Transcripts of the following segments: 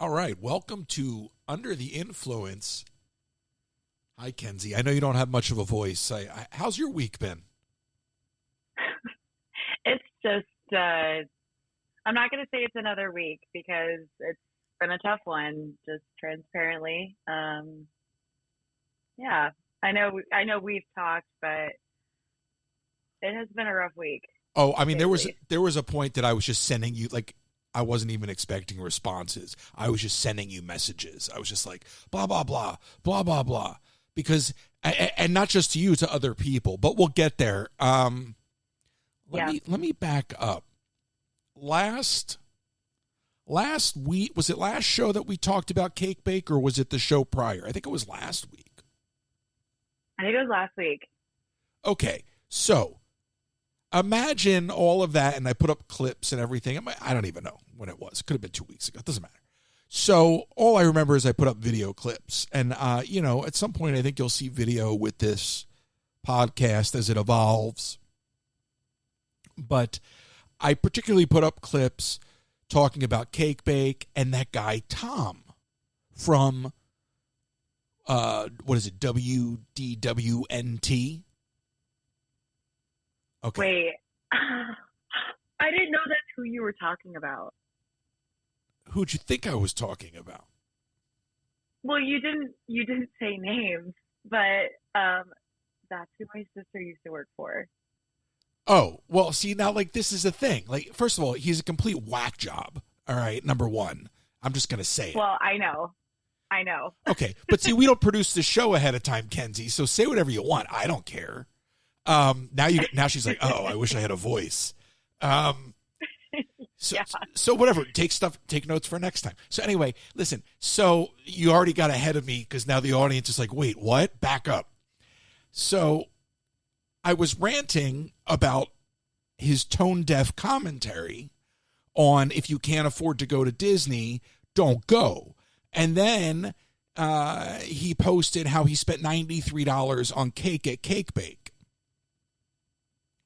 All right. Welcome to Under the Influence. Hi, Kensie. I know you don't have much of a voice. How's your week been? It's just, I'm not going to say it's another week because it's been a tough one, just transparently. Yeah, I know we've talked, but it has been a rough week, Oh, I to mean, say the least. there was a point that I was just sending you, like, I wasn't even expecting responses. I was just sending you messages. I was just like, blah, blah, blah, blah, blah, blah. Because, and not just to you, to other people, but we'll get there. Yeah. Let me back up. Last week, was it last show that we talked about Cake Bake, or was it the show prior? I think it was last week. I think it was last week. Okay, so imagine all of that, and I put up clips and everything. I don't even know when it was. It could have been 2 weeks ago. It doesn't matter. So all I remember is I put up video clips, and at some point I think you'll see video with this podcast as it evolves. But I particularly put up clips talking about Cake Bake and that guy Tom from what is it, WDWNT? Okay. Wait, I didn't know that's who you were talking about. Who'd you think I was talking about? Well, you didn't say names, but that's who my sister used to work for. Oh, well, see, now, like, this is the thing. Like, first of all, he's a complete whack job. All right, number one. I'm just going to say it. Well, I know. Okay, but see, we don't produce the show ahead of time, Kensie, so say whatever you want. I don't care. Now she's like, oh, I wish I had a voice. So, Yeah. so whatever, take notes for next time. So anyway, listen, so you already got ahead of me because now the audience is like, wait, what? Back up. So I was ranting about his tone-deaf commentary on if you can't afford to go to Disney, don't go. And then he posted how he spent $93 on cake at Cake Bake.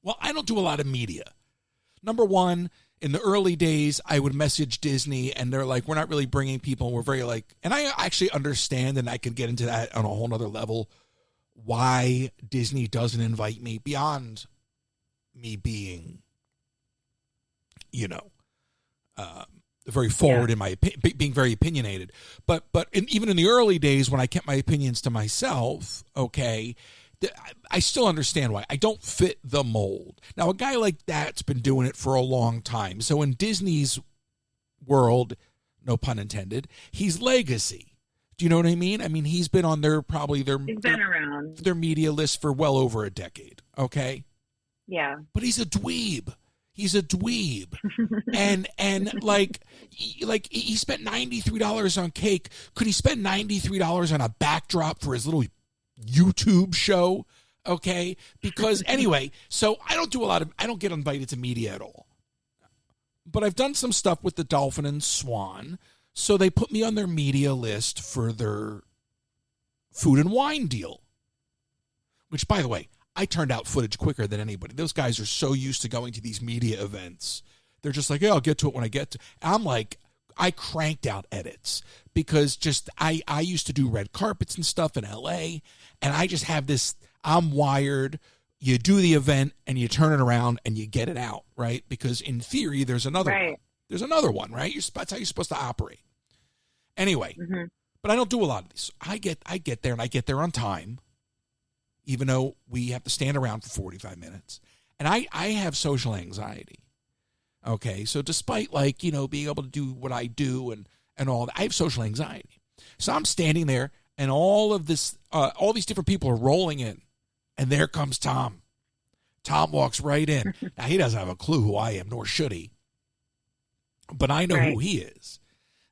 Well, I don't do a lot of media. Number one, in the early days, I would message Disney, and they're like, we're not really bringing people. And we're very like, and I actually understand, and I could get into that on a whole nother level, why Disney doesn't invite me beyond me being, very forward in my being very opinionated. But even in the early days when I kept my opinions to myself, okay, I still understand why. I don't fit the mold. Now, a guy like that's been doing it for a long time. So in Disney's world, no pun intended, he's legacy. Do you know what I mean? I mean, he's been on their He's been around. their media list for well over a decade, okay? Yeah. But he's a dweeb. He's a dweeb. and like he spent $93 on cake. Could he spend $93 on a backdrop for his little YouTube show? Okay? Because anyway, so I don't get invited to media at all. But I've done some stuff with the Dolphin and Swan. So they put me on their media list for their food and wine deal. Which, by the way, I turned out footage quicker than anybody. Those guys are so used to going to these media events. They're just like, yeah, I'll get to it when I get to it. I'm like, I cranked out edits because just I used to do red carpets and stuff in LA. And I just have this, I'm wired. You do the event and you turn it around and you get it out, right? Because in theory, there's another one. There's another one, right? That's how you're supposed to operate. Anyway, but I don't do a lot of these. I get there and I get there on time, even though we have to stand around for 45 minutes. And I have social anxiety. Okay, so despite being able to do what I do and all that, I have social anxiety. So I'm standing there and all these different people are rolling in. And there comes Tom. Tom walks right in. Now, he doesn't have a clue who I am, nor should he. But I know who he is.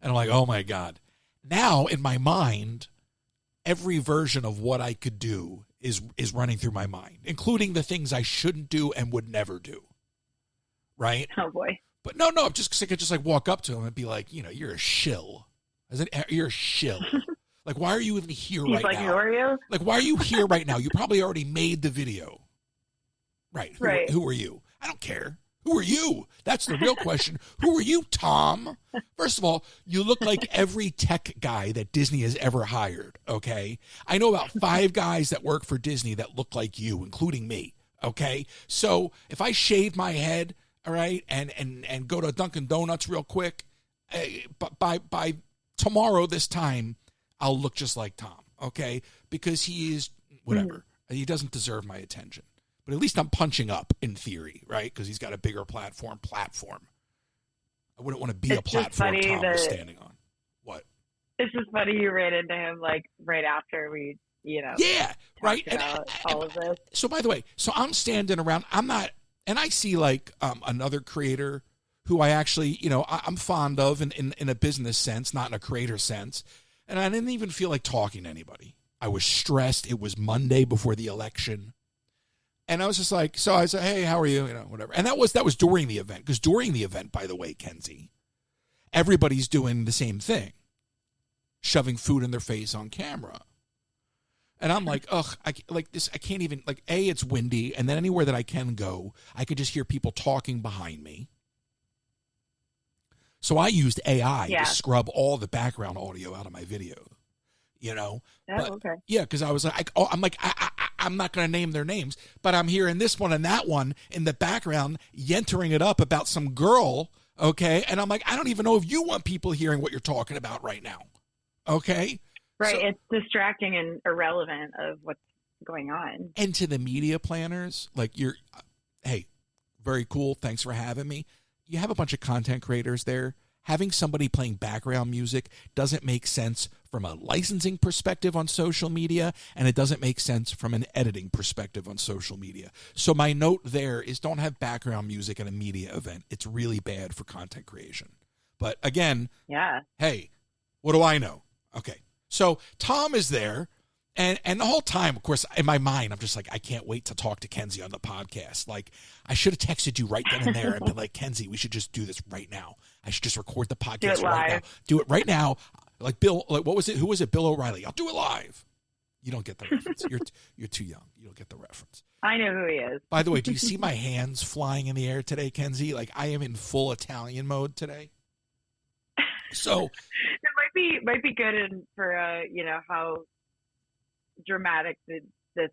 And I'm like, oh, my God. Now, in my mind, every version of what I could do is running through my mind, including the things I shouldn't do and would never do. Right? Oh, boy. But no, I'm just I could just walk up to him and be like, you're a shill. You're a shill. Like, why are you even here right like now? Oreo? Like, why are you here right now? You probably already made the video. Right. Who are you? I don't care. Who are you? That's the real question. Who are you, Tom? First of all, you look like every tech guy that Disney has ever hired, okay? I know about 5 guys that work for Disney that look like you, including me, okay? So if I shave my head, all right, and go to Dunkin' Donuts real quick, by tomorrow this time, I'll look just like Tom, okay? Because he is whatever. He doesn't deserve my attention. But at least I'm punching up in theory, right? Because he's got a bigger platform. I wouldn't want to be a platform Tom was standing on. What? It's just funny you ran into him like right after we, yeah, right. About all of this. So by the way, I'm standing around. I'm not, and I see like another creator who I actually, I'm fond of in a business sense, not in a creator sense, and I didn't even feel like talking to anybody. I was stressed. It was Monday before the election. And I was just like, so I said, hey, how are you? Whatever. And that was during the event. Because during the event, by the way, Kensie, everybody's doing the same thing. Shoving food in their face on camera. And I'm like, ugh, I can't even, like, A, it's windy. And then anywhere that I can go, I could just hear people talking behind me. So I used AI to scrub all the background audio out of my video. Oh, but, okay. Yeah, because I was like, I'm not going to name their names, but I'm hearing this one and that one in the background, yentering it up about some girl, okay? And I'm like, I don't even know if you want people hearing what you're talking about right now, okay? Right, so, it's distracting and irrelevant of what's going on. And to the media planners, like hey, very cool, thanks for having me. You have a bunch of content creators there. Having somebody playing background music doesn't make sense from a licensing perspective on social media, and it doesn't make sense from an editing perspective on social media. So my note there is don't have background music at a media event. It's really bad for content creation. But again, hey, what do I know? Okay, so Tom is there, and the whole time, of course, in my mind, I'm just like, I can't wait to talk to Kensie on the podcast. Like, I should have texted you right then and there and been like, Kensie, we should just do this right now. I should just record the podcast right now. Do it right now. Like Bill, like what was it? Who was it? Bill O'Reilly. I'll do it live. You don't get the reference. You're too young. You don't get the reference. I know who he is. By the way, do you see my hands flying in the air today, Kensie? Like I am in full Italian mode today. So it might be good for how dramatic this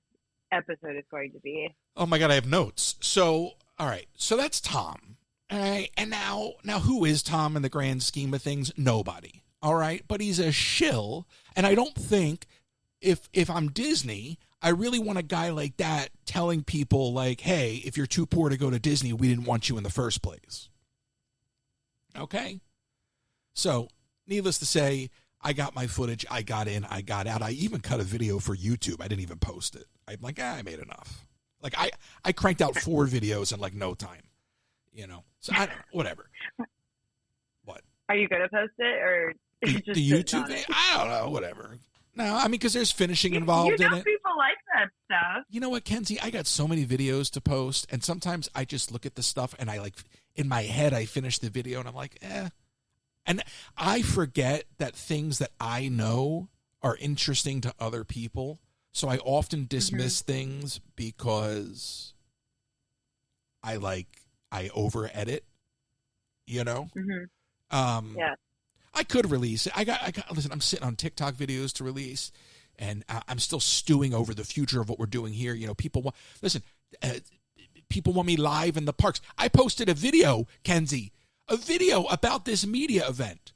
episode is going to be. Oh my God, I have notes. So all right, so that's Tom. All right, and now who is Tom in the grand scheme of things? Nobody. All right, but he's a shill, and I don't think if I'm Disney, I really want a guy like that telling people like, hey, if you're too poor to go to Disney, we didn't want you in the first place. Okay? So, needless to say, I got my footage, I got in, I got out. I even cut a video for YouTube. I didn't even post it. I'm like, I made enough. Like, I cranked out 4 videos in like no time. So I don't know, whatever. What? Are you going to post it or the YouTube thing? I don't know, whatever. No, I mean, because there's finishing involved in it. People like that stuff. You know what, Kensie? I got so many videos to post, and sometimes I just look at the stuff and I like, in my head, I finish the video and I'm like, And I forget that things that I know are interesting to other people. So I often dismiss things because I over edit, I could release it. I got listen, I'm sitting on TikTok videos to release, and I'm still stewing over the future of what we're doing here. People want me live in the parks. I posted a video, Kensie, about this media event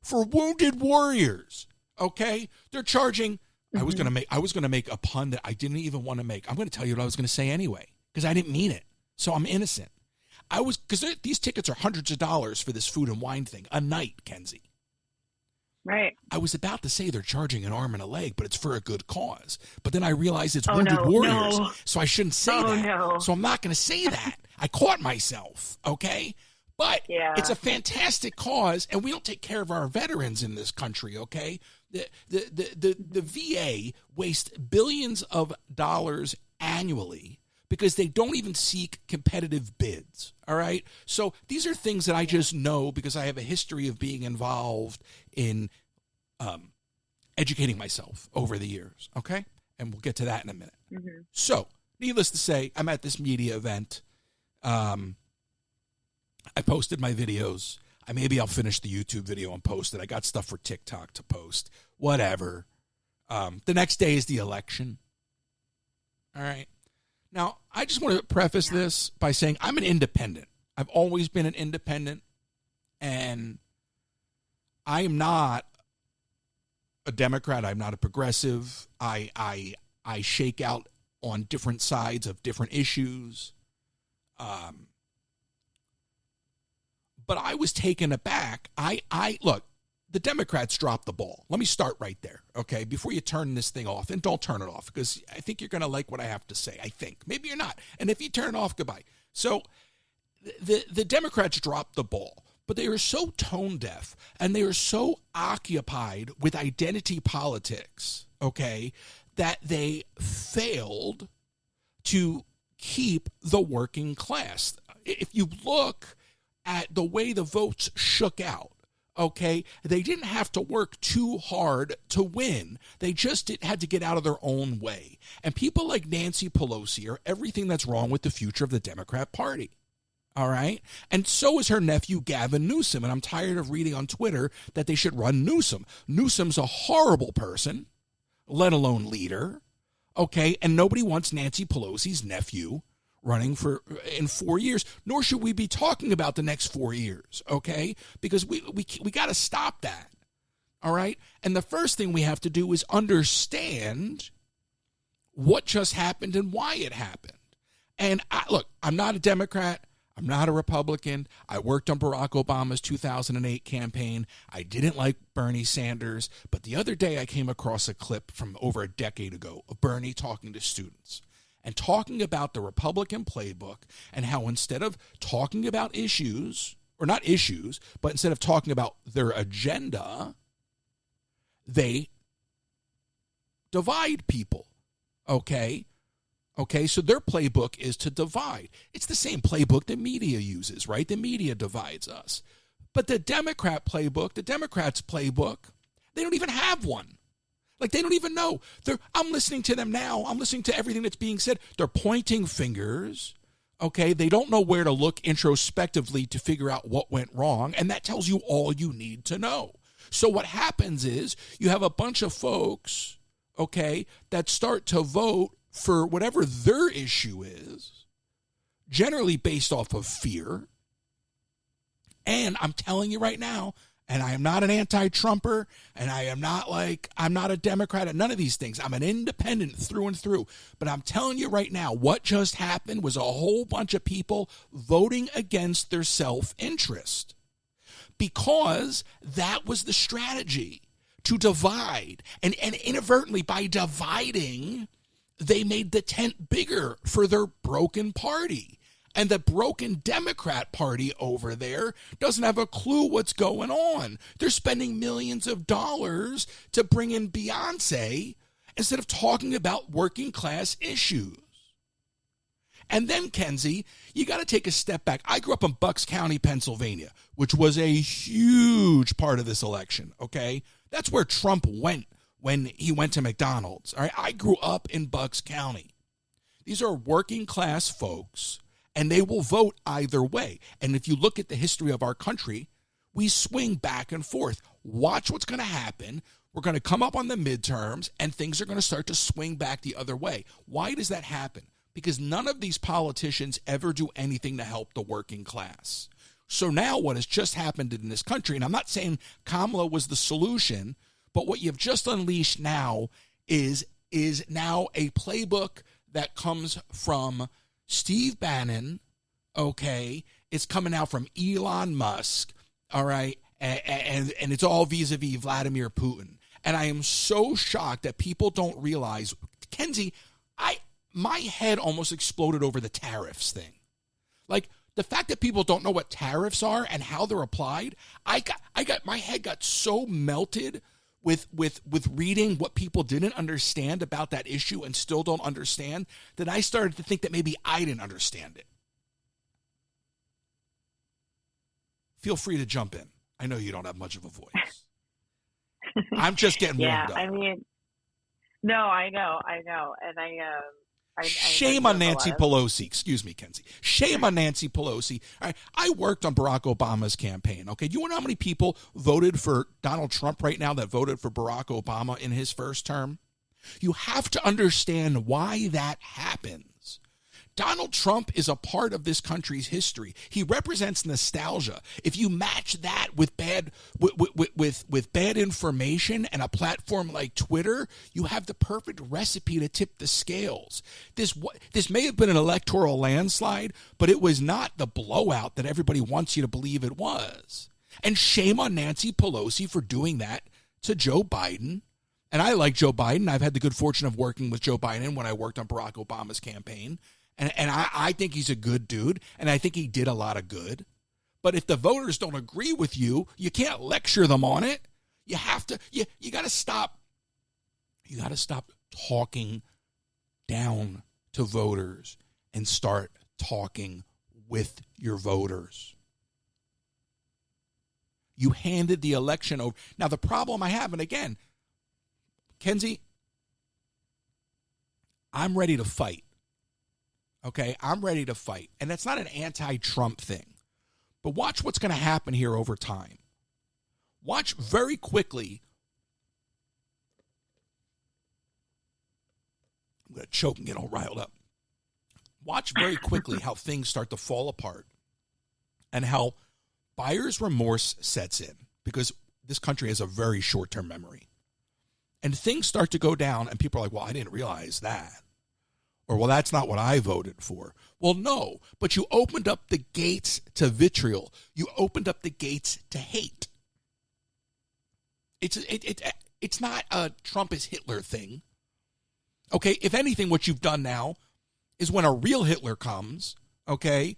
for Wounded Warriors. Okay? They're charging I was gonna make a pun that I didn't even want to make. I'm gonna tell you what I was gonna say anyway, because I didn't mean it. So I'm innocent. Because these tickets are hundreds of dollars for this food and wine thing a night, Kensie. Right. I was about to say they're charging an arm and a leg, but it's for a good cause. But then I realized it's Wounded Warriors, so I shouldn't say that. No. So I'm not going to say that. I caught myself, okay? But it's a fantastic cause, and we don't take care of our veterans in this country, okay? The VA wastes billions of dollars annually because they don't even seek competitive bids, all right? So these are things that I just know because I have a history of being involved in educating myself over the years, okay? And we'll get to that in a minute. Mm-hmm. So, needless to say, I'm at this media event. I posted my videos. Maybe I'll finish the YouTube video and post it. I got stuff for TikTok to post. Whatever. The next day is the election. All right. Now, I just want to preface this by saying I'm an independent. I've always been an independent, and I am not a Democrat. I'm not a progressive. I shake out on different sides of different issues. But I was taken aback. Look, the Democrats dropped the ball. Let me start right there, okay? Before you turn this thing off, and don't turn it off, because I think you're going to like what I have to say. I think. Maybe you're not. And if you turn it off, goodbye. So the Democrats dropped the ball, but they are so tone deaf, and they are so occupied with identity politics, okay, that they failed to keep the working class. If you look at the way the votes shook out, okay, they didn't have to work too hard to win. They just had to get out of their own way. And people like Nancy Pelosi are everything that's wrong with the future of the Democrat Party. All right? And so is her nephew, Gavin Newsom. And I'm tired of reading on Twitter that they should run Newsom. Newsom's a horrible person, let alone leader. Okay? And nobody wants Nancy Pelosi's nephew running in 4 years, nor should we be talking about the next 4 years, okay? Because we got to stop that, all right? And the first thing we have to do is understand what just happened and why it happened. And look, I'm not a Democrat. I'm not a Republican. I worked on Barack Obama's 2008 campaign. I didn't like Bernie Sanders, but the other day I came across a clip from over a decade ago of Bernie talking to students and talking about the Republican playbook and how instead of talking about issues, or not issues, but instead of talking about their agenda, they divide people, okay? Okay, so their playbook is to divide. It's the same playbook the media uses, right? The media divides us. But the Democrats' playbook, they don't even have one. Like, they don't even know. I'm listening to them now. I'm listening to everything that's being said. They're pointing fingers, okay? They don't know where to look introspectively to figure out what went wrong, and that tells you all you need to know. So what happens is you have a bunch of folks, okay, that start to vote for whatever their issue is, generally based off of fear. And I'm telling you right now, and I am not an anti-Trumper, and I'm not a Democrat at none of these things. I'm an independent through and through. But I'm telling you right now, what just happened was a whole bunch of people voting against their self-interest. Because that was the strategy, to divide. And inadvertently, by dividing, they made the tent bigger for their broken party. And the broken Democrat Party over there doesn't have a clue what's going on. They're spending millions of dollars to bring in Beyonce instead of talking about working class issues. And then, Kensie, you got to take a step back. I grew up in Bucks County, Pennsylvania, which was a huge part of this election, okay? That's where Trump went when he went to McDonald's, all right? I grew up in Bucks County. These are working class folks, and they will vote either way. And if you look at the history of our country, we swing back and forth. Watch what's going to happen. We're going to come up on the midterms, and things are going to start to swing back the other way. Why does that happen? Because none of these politicians ever do anything to help the working class. So now what has just happened in this country, and I'm not saying Kamala was the solution, but what you've just unleashed now is now a playbook that comes from Steve Bannon, okay? It's coming out from Elon Musk, all right? And it's all vis-a-vis Vladimir Putin. And I am so shocked that people don't realize, Kensie, my head almost exploded over the tariffs thing. Like, the fact that people don't know what tariffs are and how they're applied, my head got so melted with reading what people didn't understand about that issue and still don't understand, that I started to think that maybe I didn't understand it. Feel free to jump in. I know you don't have much of a voice. I'm just getting warmed up. I mean, no, I know. And Shame on Nancy Pelosi. Excuse me, Kensie. Shame on Nancy Pelosi. I worked on Barack Obama's campaign. Okay, do you know how many people voted for Donald Trump right now that voted for Barack Obama in his first term? You have to understand why that happens. Donald Trump is a part of this country's history. He represents nostalgia. If you match that with bad with bad information and a platform like Twitter, you have the perfect recipe to tip the scales. This may have been an electoral landslide, but it was not the blowout that everybody wants you to believe it was. And shame on Nancy Pelosi for doing that to Joe Biden. And I like Joe Biden. I've had the good fortune of working with Joe Biden when I worked on Barack Obama's campaign. And I think he's a good dude, and I think he did a lot of good. But if the voters don't agree with you, you can't lecture them on it. You have to, you got to stop. You got to stop talking down to voters and start talking with your voters. You handed the election over. Now, the problem I have, and again, Kensie, I'm ready to fight. Okay, I'm ready to fight. And that's not an anti-Trump thing. But watch what's going to happen here over time. Watch very quickly. I'm going to choke and get all riled up. Watch very quickly how things start to fall apart and how buyer's remorse sets in, because this country has a very short-term memory. And things start to go down and people are like, well, I didn't realize that. Or, well, that's not what I voted for. Well, no, but you opened up the gates to vitriol. You opened up the gates to hate. It's not a Trump is Hitler thing. Okay, if anything, what you've done now is when a real Hitler comes, okay,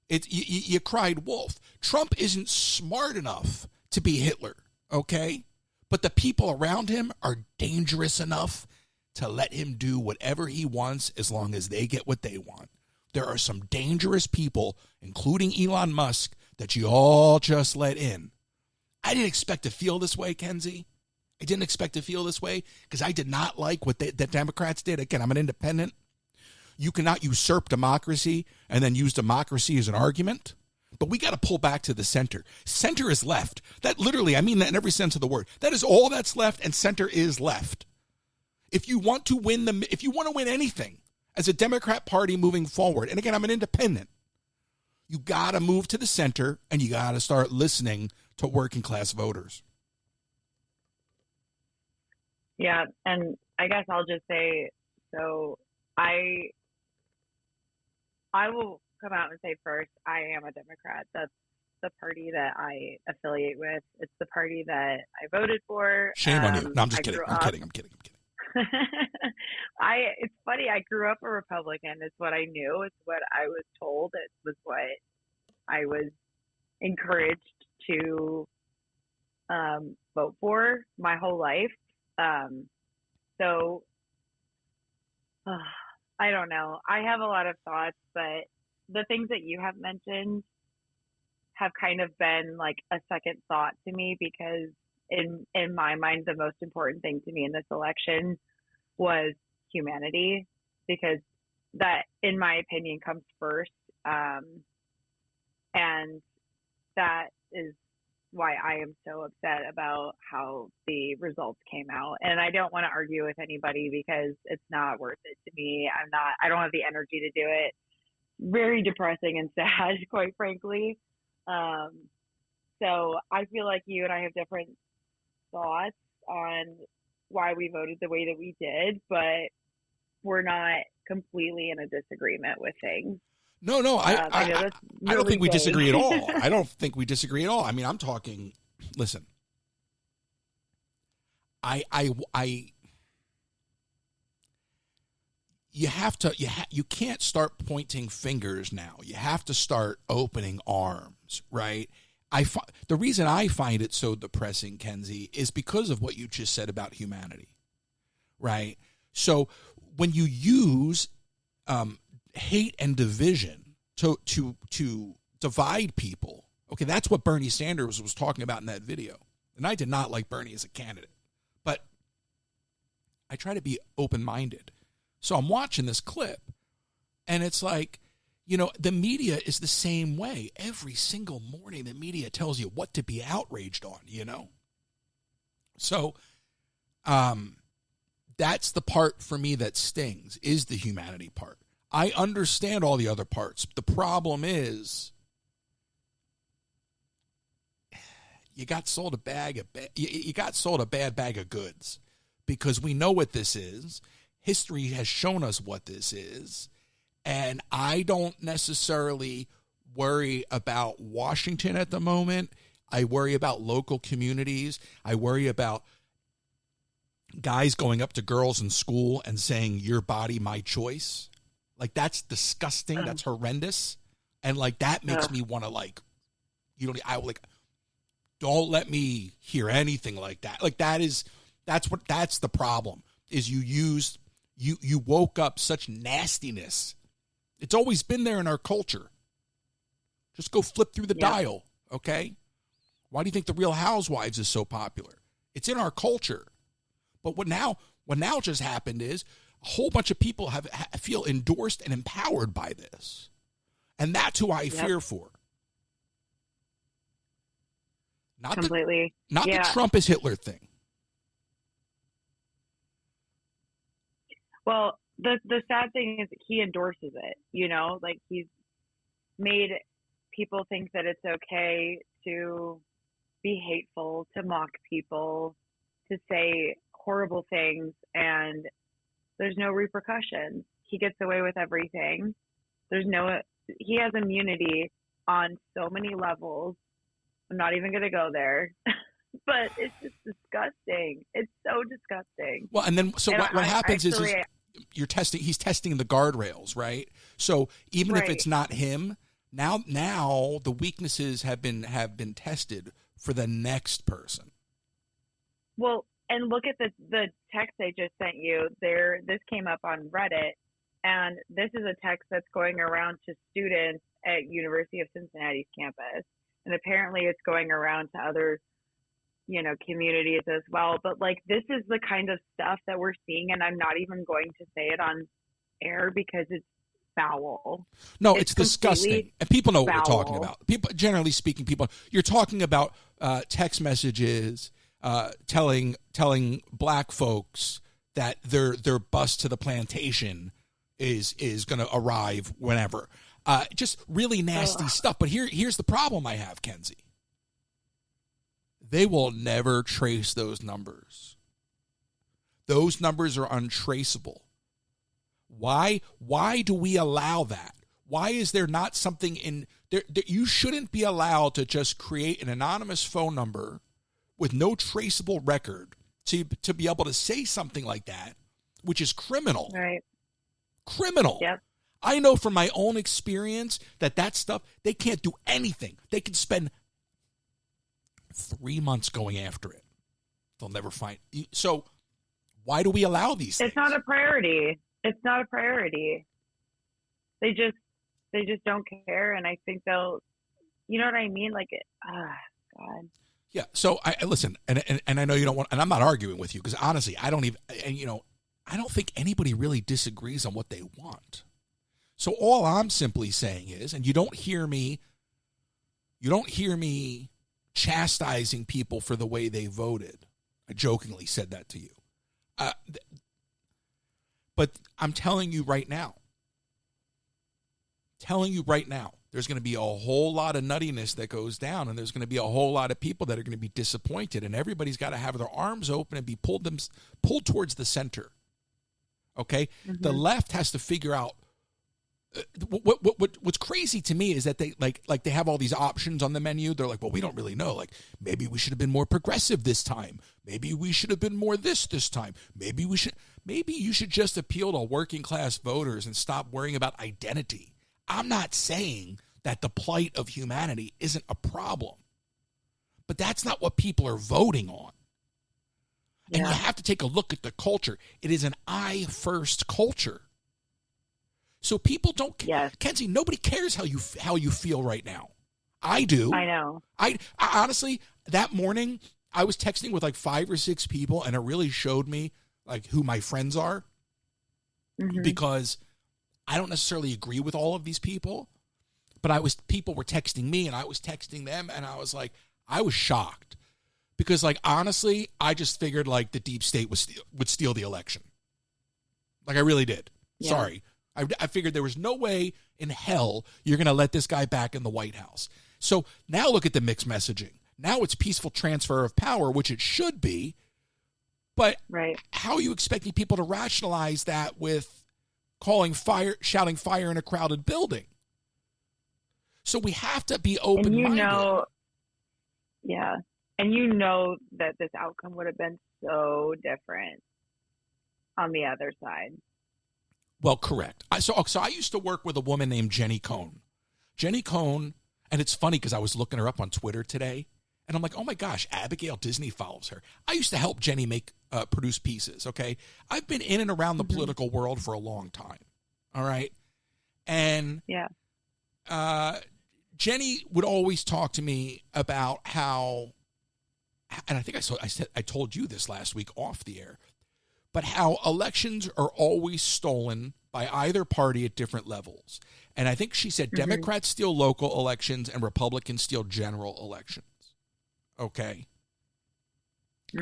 you cried wolf. Trump isn't smart enough to be Hitler, okay? But the people around him are dangerous enough to let him do whatever he wants as long as they get what they want. There are some dangerous people, including Elon Musk, that you all just let in. I didn't expect to feel this way, Kensie. I didn't expect to feel this way because I did not like what the Democrats did. Again, I'm an independent. You cannot usurp democracy and then use democracy as an argument. But we got to pull back to the center. Center is left. That literally, I mean that in every sense of the word. That is all that's left, and center is left. If you want to win anything as a Democrat Party moving forward, and again, I'm an independent, you got to move to the center and you got to start listening to working class voters. Yeah, and I guess I'll just say, so I will come out and say first, I am a Democrat. That's the party that I affiliate with. It's the party that I voted for. Shame on you. No, I'm just kidding. I'm kidding. It's funny. I grew up a Republican. It's what I knew. It's what I was told. It was what I was encouraged to vote for my whole life. So I don't know. I have a lot of thoughts, but the things that you have mentioned have kind of been like a second thought to me, because in my mind, the most important thing to me in this election was humanity, because that, in my opinion, comes first. And that is why I am so upset about how the results came out. And I don't want to argue with anybody because it's not worth it to me. I don't have the energy to do it. Very depressing and sad, quite frankly. So I feel like you and I have different thoughts on why we voted the way that we did, but we're not completely in a disagreement with things. No, I don't think we disagree at all. I don't think we disagree at all. I mean, I'm talking, listen, you can't start pointing fingers now. You have to start opening arms, right? The reason I find it so depressing, Kensie, is because of what you just said about humanity, right? So when you use hate and division to divide people, okay, that's what Bernie Sanders was talking about in that video. And I did not like Bernie as a candidate, but I try to be open-minded. So I'm watching this clip, and it's like, the media is the same way. Every single morning, the media tells you what to be outraged on, So that's the part for me that stings, is the humanity part. I understand all the other parts. The problem is you got sold a bad bag of goods, because we know what this is. History has shown us what this is. And I don't necessarily worry about Washington at the moment. I worry about local communities. I worry about guys going up to girls in school and saying, your body, my choice. Like, that's disgusting. That's horrendous. And like, that makes me want to don't let me hear anything like that. Like, that's the problem, is you woke up such nastiness. It's always been there in our culture. Just go flip through the dial, okay? Why do you think The Real Housewives is so popular? It's in our culture. But what now just happened is a whole bunch of people feel endorsed and empowered by this. And that's who I fear for. Not completely. The Trump is Hitler thing. Well, the sad thing is that he endorses it, like he's made people think that it's okay to be hateful, to mock people, to say horrible things, and there's no repercussions. He gets away with everything. He has immunity on so many levels. I'm not even going to go there, but it's just disgusting. It's so disgusting. Well, and then, so what happens is he's testing the guardrails, right? So even if it's not him, now the weaknesses have been tested for the next person. Well, and look at the text I just sent you. This came up on Reddit, and this is a text that's going around to students at University of Cincinnati's campus, and apparently it's going around to other communities as well. But like, this is the kind of stuff that we're seeing, and I'm not even going to say it on air because it's foul. No, it's disgusting. And people know what we're talking about. People, generally speaking, you're talking about text messages telling black folks that their bus to the plantation is going to arrive whenever. Just really nasty stuff. But here's the problem I have, Kensie. They will never trace those numbers. Those numbers are untraceable. Why do we allow that? Why is there not something in there? You shouldn't be allowed to just create an anonymous phone number with no traceable record to be able to say something like that, which is criminal. Right. Criminal. Yep. I know from my own experience that stuff, they can't do anything. They can spend 3 months going after it. They'll never find. So why do we allow these things? It's not a priority. It's not a priority. They just don't care. And I think they'll, you know what I mean? Like, God. Yeah. So I listen, and I know you don't want, and I'm not arguing with you because honestly, I don't think anybody really disagrees on what they want. So all I'm simply saying is, and you don't hear me chastising people for the way they voted. I jokingly said that to you. But I'm telling you right now, there's going to be a whole lot of nuttiness that goes down, and there's going to be a whole lot of people that are going to be disappointed, and everybody's got to have their arms open and be pulled towards the center. Okay? Mm-hmm. The left has to figure out what's crazy to me is that they like they have all these options on the menu. They're like, well, we don't really know. Like, maybe we should have been more progressive this time. Maybe we should have been more this time. Maybe you should just appeal to working class voters and stop worrying about identity. I'm not saying that the plight of humanity isn't a problem, but that's not what people are voting on. Yeah. And you have to take a look at the culture. It is an I first culture. So people don't care. Yes. Kensie, nobody cares how you feel right now. I do. I know. I honestly, that morning, I was texting with like 5 or 6 people, and it really showed me like who my friends are. because I don't necessarily agree with all of these people, but people were texting me and I was texting them, and I was like, I was shocked because, like, honestly, I just figured like the deep state would steal the election. Like, I really did. Yeah. Sorry. I figured there was no way in hell you're going to let this guy back in the White House. So now look at the mixed messaging. Now it's peaceful transfer of power, which it should be. But how are you expecting people to rationalize that with shouting fire in a crowded building? So we have to be open-minded. And you know that this outcome would have been so different on the other side. Well, correct. So I used to work with a woman named Jenny Cohn. Jenny Cohn, and it's funny because I was looking her up on Twitter today, and I'm like, oh my gosh, Abigail Disney follows her. I used to help Jenny produce pieces, okay? I've been in and around the political world for a long time, all right? And Jenny would always talk to me about how, and I think I told you this last week off the air, but how elections are always stolen by either party at different levels. And I think she said Democrats steal local elections and Republicans steal general elections. Okay.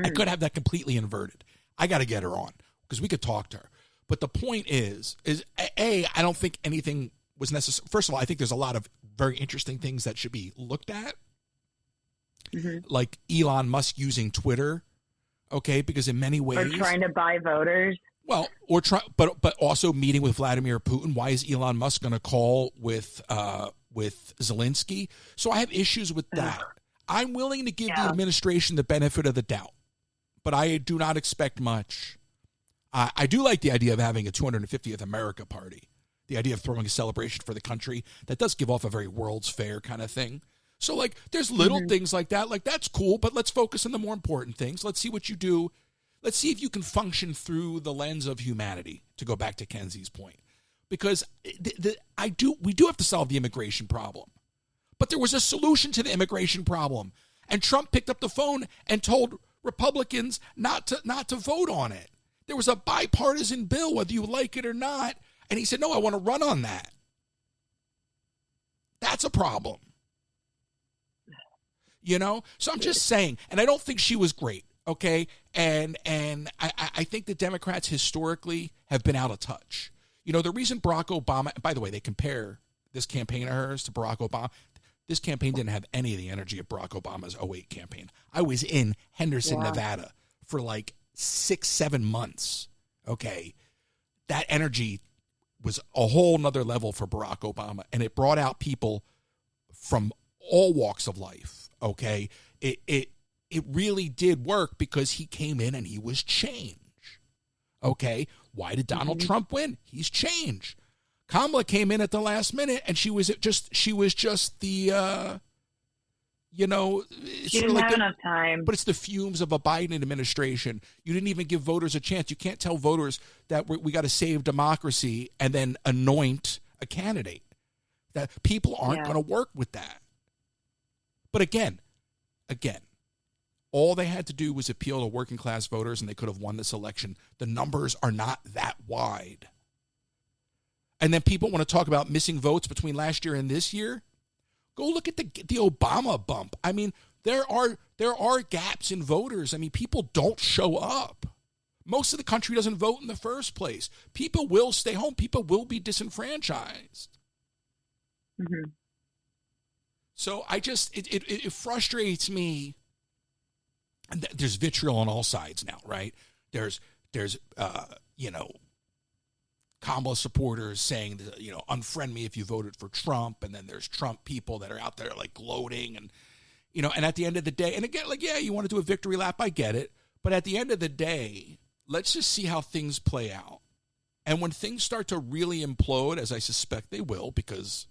I could have that completely inverted. I got to get her on because we could talk to her. But the point is I don't think anything was necessary. First of all, I think there's a lot of very interesting things that should be looked at. Like Elon Musk using Twitter. Okay, because in many ways, or trying to buy voters. Well, but also meeting with Vladimir Putin. Why is Elon Musk going to call with Zelensky? So I have issues with that. I'm willing to give the administration the benefit of the doubt, but I do not expect much. I do like the idea of having a 250th America party. The idea of throwing a celebration for the country that does give off a very World's Fair kind of thing. So, like, there's little things like that. Like, that's cool, but let's focus on the more important things. Let's see what you do. Let's see if you can function through the lens of humanity, to go back to Kensie's point. Because we do have to solve the immigration problem. But there was a solution to the immigration problem. And Trump picked up the phone and told Republicans not to vote on it. There was a bipartisan bill, whether you like it or not. And he said, no, I want to run on that. That's a problem. You know, so I'm just saying, and I don't think she was great, okay? And I think the Democrats historically have been out of touch. You know, the reason Barack Obama, by the way, they compare this campaign of hers to Barack Obama. This campaign didn't have any of the energy of Barack Obama's 2008 campaign. I was in Henderson, Nevada for like 6-7 months, okay? That energy was a whole nother level for Barack Obama, and it brought out people from all walks of life. Okay, it really did work because he came in and he was change. Okay, why did Donald Trump win? He's change. Kamala came in at the last minute and she was just the you know, she didn't have enough time. But it's the fumes of a Biden administration. You didn't even give voters a chance. You can't tell voters that we got to save democracy and then anoint a candidate. That people aren't going to work with that. But again, all they had to do was appeal to working class voters and they could have won this election. The numbers are not that wide. And then people want to talk about missing votes between last year and this year. Go look at the Obama bump. I mean, there are gaps in voters. I mean, people don't show up. Most of the country doesn't vote in the first place. People will stay home. People will be disenfranchised. So I just, it frustrates me. And there's vitriol on all sides now, right? There's you know, Kamala supporters saying that, you know, unfriend me if you voted for Trump. And then there's Trump people that are out there like gloating and, you know, and at the end of the day, and again, like, yeah, you want to do a victory lap. I get it. But at the end of the day, let's just see how things play out. And when things start to really implode, as I suspect they will, because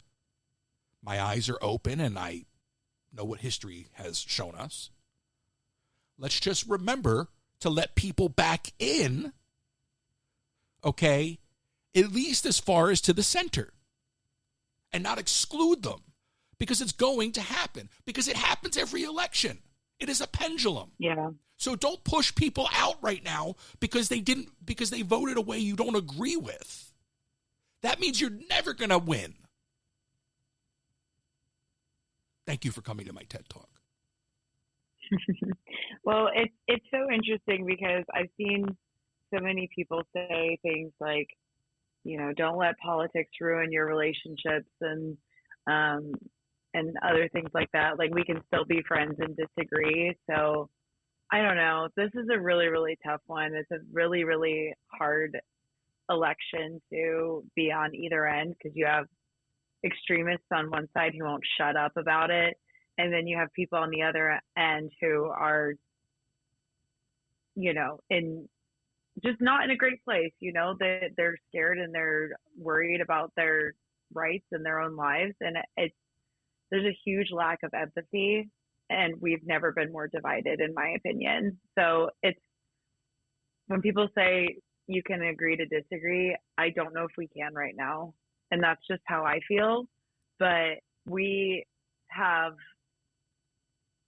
my eyes are open and I know what history has shown us. Let's just remember to let people back in, okay, at least as far as to the center, and not exclude them, because it's going to happen, because it happens every election. It is a pendulum. Yeah. So don't push people out right now because they voted a way you don't agree with. That means you're never going to win. Thank you for coming to my TED Talk. Well, it's so interesting because I've seen so many people say things like, don't let politics ruin your relationships and other things like that. Like, we can still be friends and disagree. So I don't know. This is a really, really tough one. It's a really, really hard election to be on either end because you have extremists on one side who won't shut up about it. And then you have people on the other end who are, in just not in a great place, they're scared and they're worried about their rights and their own lives. And there's a huge lack of empathy, and we've never been more divided, in my opinion. So it's when people say you can agree to disagree, I don't know if we can right now. And that's just how I feel. But we have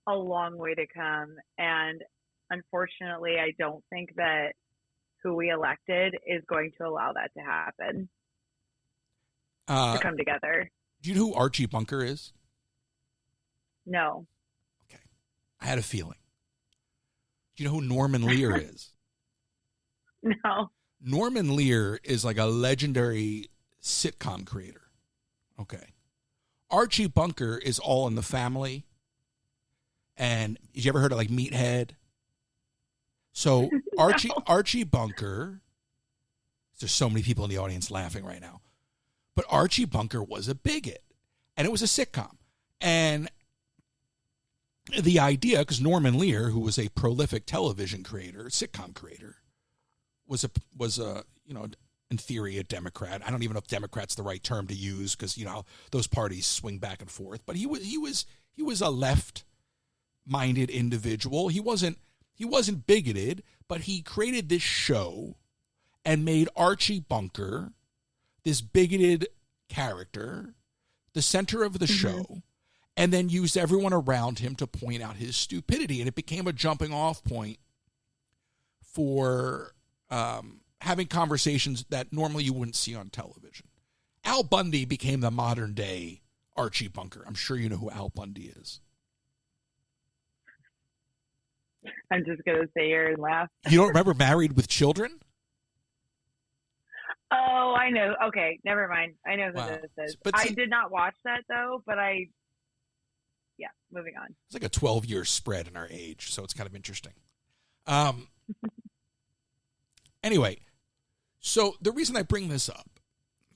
a long way to come. And unfortunately, I don't think that who we elected is going to allow that to happen, to come together. Do you know who Archie Bunker is? No. Okay. I had a feeling. Do you know who Norman Lear is? No. Norman Lear is like a legendary sitcom creator. Okay. Archie Bunker is All in the Family. And did you ever heard of like Meathead? So Archie Bunker, there's so many people in the audience laughing right now, but Archie Bunker was a bigot, and it was a sitcom. And the idea, because Norman Lear, who was a prolific television creator, sitcom creator, was a in theory a Democrat. I don't even know if Democrat's the right term to use because those parties swing back and forth. But he was a left-minded individual. He wasn't bigoted, but he created this show and made Archie Bunker, this bigoted character, the center of the show, and then used everyone around him to point out his stupidity. And it became a jumping off point for having conversations that normally you wouldn't see on television. Al Bundy became the modern day Archie Bunker. I'm sure you know who Al Bundy is. I'm just going to sit here and laugh. You don't remember Married with Children? Oh, I know. Okay, never mind. I know who this is. But I did not watch that, though, but moving on. It's like a 12-year spread in our age, so it's kind of interesting. Anyway, so the reason I bring this up,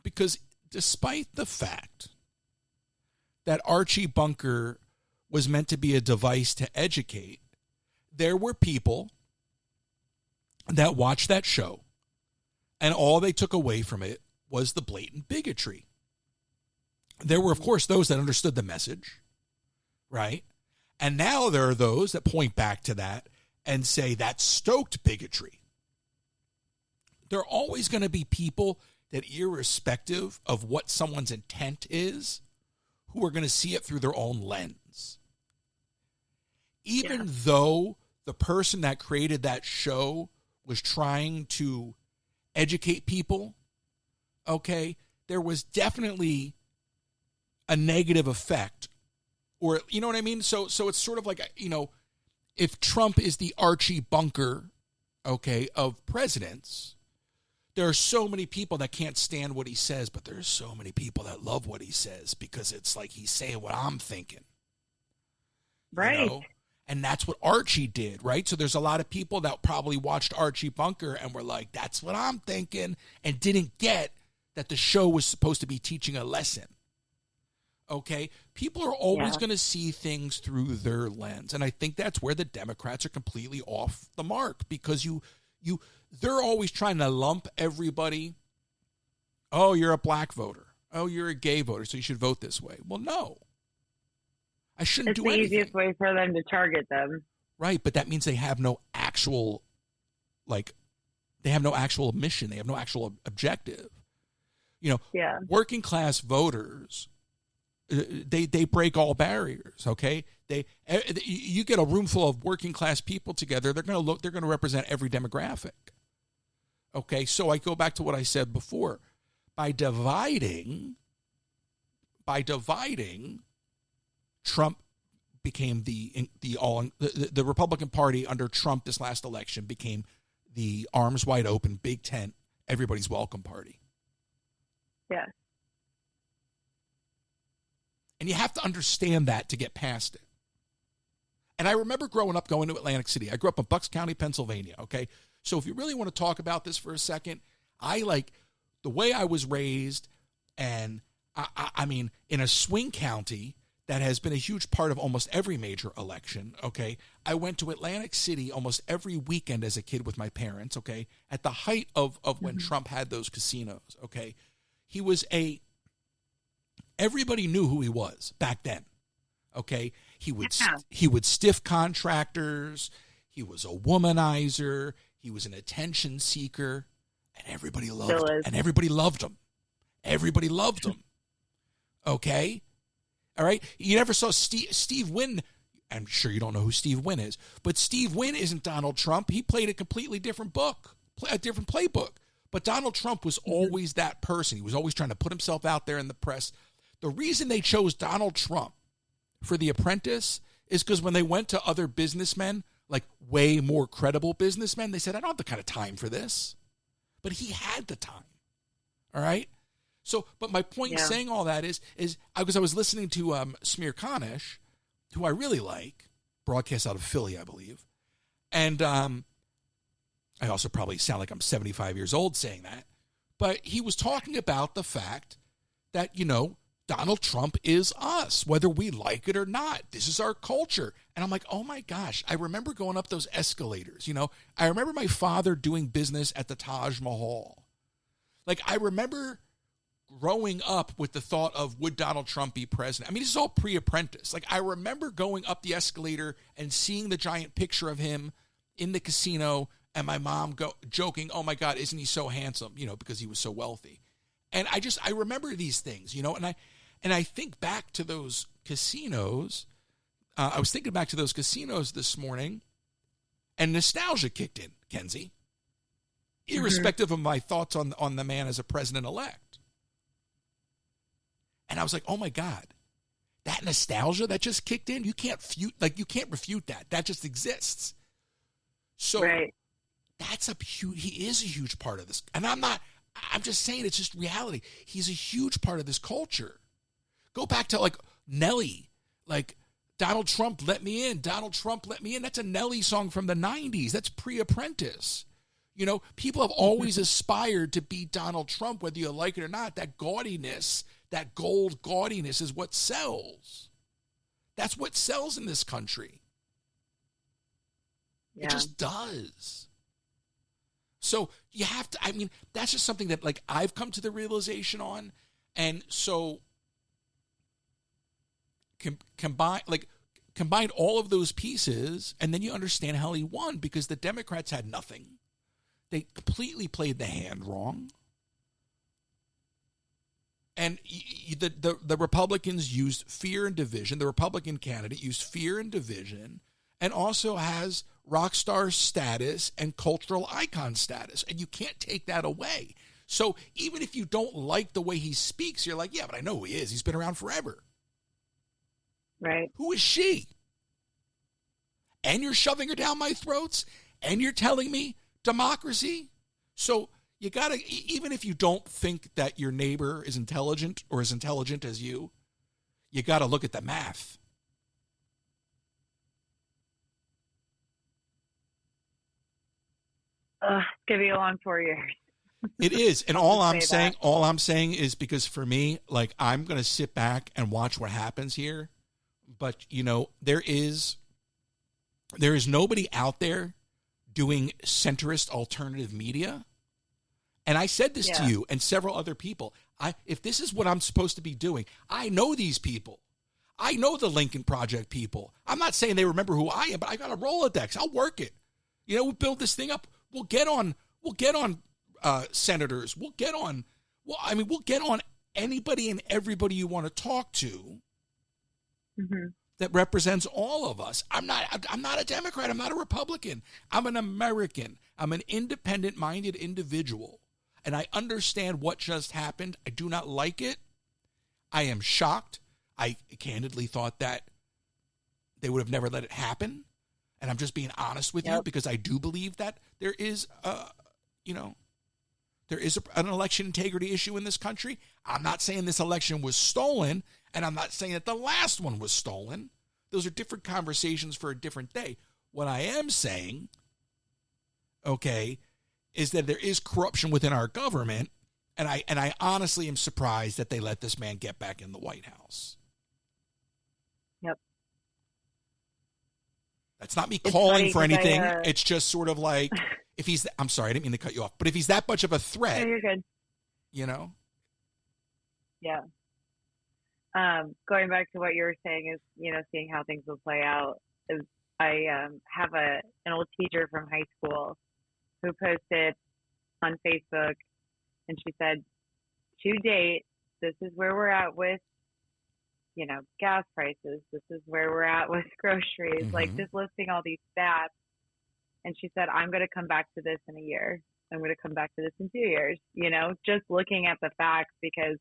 because despite the fact that Archie Bunker was meant to be a device to educate, there were people that watched that show, and all they took away from it was the blatant bigotry. There were, of course, those that understood the message, right? And now there are those that point back to that and say that stoked bigotry. There are always going to be people that, irrespective of what someone's intent is, who are going to see it through their own lens. Even though the person that created that show was trying to educate people, okay, there was definitely a negative effect, or you know what I mean? So it's sort of like, if Trump is the Archie Bunker, okay, of presidents, there are so many people that can't stand what he says, but there's so many people that love what he says because it's like he's saying what I'm thinking. Right. And that's what Archie did, right? So there's a lot of people that probably watched Archie Bunker and were like, that's what I'm thinking, and didn't get that the show was supposed to be teaching a lesson. Okay? People are always going to see things through their lens. And I think that's where the Democrats are completely off the mark, because they're always trying to lump everybody. Oh, you're a black voter. Oh, you're a gay voter, so you should vote this way. Well, no. I shouldn't do anything. It's the easiest way for them to target them. Right, but that means they have no actual, mission. They have no actual objective. Working class voters they break all barriers. Okay, you get a room full of working class people together. They're going to represent every demographic. Okay, so I go back to what I said before. By dividing, Trump became the Republican Party under Trump this last election became the arms wide open, big tent, everybody's welcome party. Yeah. And you have to understand that to get past it. And I remember growing up going to Atlantic City. I grew up in Bucks County, Pennsylvania, okay? So if you really want to talk about this for a second, I like the way I was raised, and I mean, in a swing county that has been a huge part of almost every major election, okay? I went to Atlantic City almost every weekend as a kid with my parents, okay? At the height of when Trump had those casinos, okay? Everybody knew who he was back then, okay? He would stiff contractors. He was a womanizer. He was an attention seeker, and everybody loved him. And everybody loved him. Everybody loved him. Okay? All right? You never saw Steve Wynn. I'm sure you don't know who Steve Wynn is, but Steve Wynn isn't Donald Trump. He played a completely different a different playbook. But Donald Trump was always that person. He was always trying to put himself out there in the press. The reason they chose Donald Trump for The Apprentice is because when they went to other businessmen, like way more credible businessmen, they said, I don't have the kind of time for this. But he had the time. All right? So, but my point in saying all that is because I was listening to Smear Kanish, who I really like, broadcast out of Philly, I believe. And I also probably sound like I'm 75 years old saying that. But he was talking about the fact that, Donald Trump is us, whether we like it or not. This is our culture. And I'm like, oh my gosh, I remember going up those escalators. I remember my father doing business at the Taj Mahal. Like, I remember growing up with the thought of, would Donald Trump be president? I mean, this is all pre-Apprentice. Like, I remember going up the escalator and seeing the giant picture of him in the casino and my mom joking, oh my God, isn't he so handsome? Because he was so wealthy. And I remember these things, and I think back to those casinos. I was thinking back to those casinos this morning, and nostalgia kicked in, Kensie, irrespective of my thoughts on the man as a president-elect. And I was like, oh my God, that nostalgia that just kicked in, you can't refute that. That just exists. So he is a huge part of this. And I'm just saying it's just reality. He's a huge part of this culture. Go back to like Nelly, like Donald Trump let me in. Donald Trump let me in. That's a Nelly song from the 90s. That's pre-Apprentice. People have always aspired to be Donald Trump, whether you like it or not. That gaudiness, that gold gaudiness is what sells. That's what sells in this country. Yeah. It just does. So you have to, that's just something that like I've come to the realization on. And so combine all of those pieces, and then you understand how he won, because the Democrats had nothing. They completely played the hand wrong. And the Republicans used fear and division. The Republican candidate used fear and division, and also has rock star status and cultural icon status. And you can't take that away. So even if you don't like the way he speaks, you're like, yeah, but I know who he is. He's been around forever. Right. Who is she? And you're shoving her down my throats, and you're telling me democracy? So you got to, even if you don't think that your neighbor is intelligent or as intelligent as you got to look at the math. It's going to be a long 4 years. It is. And all I'm saying is, because for me, like, I'm going to sit back and watch what happens here. But, there is nobody out there doing centrist alternative media. And I said this to you and several other people. If this is what I'm supposed to be doing, I know these people. I know the Lincoln Project people. I'm not saying they remember who I am, but I got a Rolodex. I'll work it. We'll build this thing up. We'll get on senators. We'll get on anybody and everybody you want to talk to Mm-hmm. that represents all of us. I'm not a Democrat. I'm not a Republican. I'm an American. I'm an independent-minded individual. And I understand what just happened. I do not like it. I am shocked. I candidly thought that they would have never let it happen. And I'm just being honest with you, because I do believe that there is an election integrity issue in this country. I'm not saying this election was stolen, and I'm not saying that the last one was stolen. Those are different conversations for a different day. What I am saying, okay, is that there is corruption within our government, and I honestly am surprised that they let this man get back in the White House. Yep. That's not me calling for anything. It's just sort of like, if he's, I'm sorry, I didn't mean to cut you off, but if he's that much of a threat, no, you're good. You know? Yeah. Going back to what you were saying is, seeing how things will play out. I have an old teacher from high school who posted on Facebook, and she said, to date, this is where we're at with, gas prices. This is where we're at with groceries, Mm-hmm. like just listing all these stats. And she said, I'm going to come back to this in a year. I'm going to come back to this in 2 years, just looking at the facts, because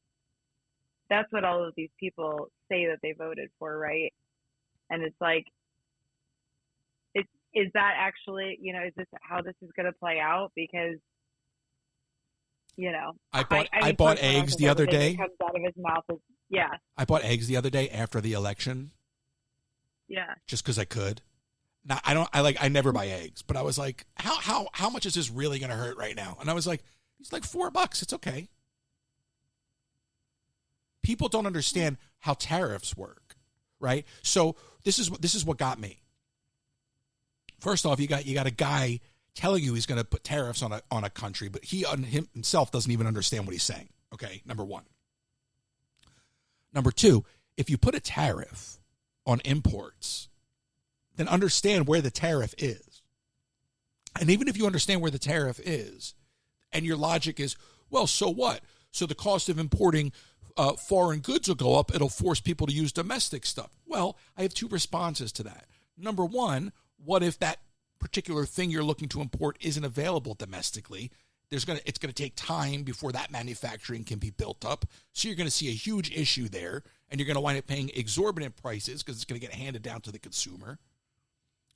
that's what all of these people say that they voted for, right? And it's like, is that actually, is this how this is going to play out? Because, I bought eggs the other day. Comes out of his mouth is, yeah. I bought eggs the other day after the election. Yeah. Just because I could. Now, I never buy eggs, but I was like, how much is this really going to hurt right now? And I was like, it's like $4. It's okay. People don't understand how tariffs work, right? So this is what got me. First off, you got a guy telling you he's going to put tariffs on a country, but he himself doesn't even understand what he's saying. Okay, number one. Number two, if you put a tariff on imports, then understand where the tariff is. And even if you understand where the tariff is, and your logic is, well, so what? So the cost of importing foreign goods will go up. It'll force people to use domestic stuff. Well, I have two responses to that. Number one, what if that particular thing you're looking to import isn't available domestically? It's going to take time before that manufacturing can be built up. So you're going to see a huge issue there, and you're going to wind up paying exorbitant prices because it's going to get handed down to the consumer.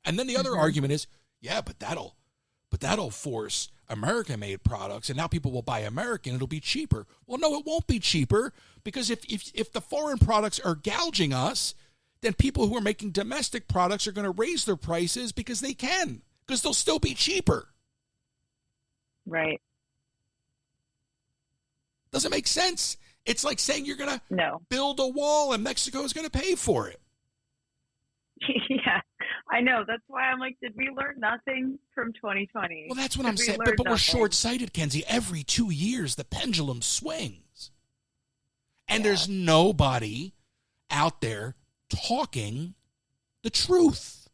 And then the other argument is, yeah, but that'll force American-made products, and now people will buy American. It'll be cheaper. Well, no, it won't be cheaper, because if the foreign products are gouging us, then people who are making domestic products are going to raise their prices because they can, because they'll still be cheaper. Right. Doesn't make sense. It's like saying you're going to build a wall and Mexico is going to pay for it. Yeah, I know. That's why I'm like, did we learn nothing from 2020? Well, that's what I'm saying. But we're short-sighted, Kensie. Every 2 years, the pendulum swings. And there's nobody out there talking the truth.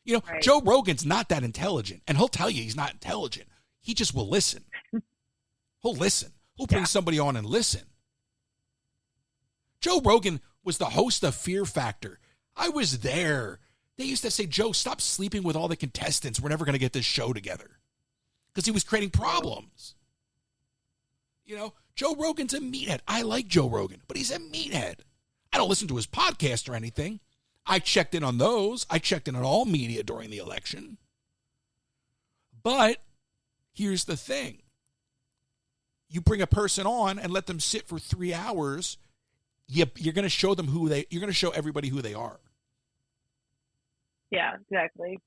Right. Joe Rogan's not that intelligent, and he'll tell you he's not intelligent. He just will listen. He'll listen. He'll bring somebody on and listen. Joe Rogan was the host of Fear Factor. I was there. They used to say, Joe, stop sleeping with all the contestants. We're never going to get this show together. Because he was creating problems. Joe Rogan's a meathead. I like Joe Rogan, but he's a meathead. I don't listen to his podcast or anything. I checked in on those. I checked in on all media during the election. But here's the thing. You bring a person on and let them sit for 3 hours, you're going to show them you're going to show everybody who they are. Yeah, exactly.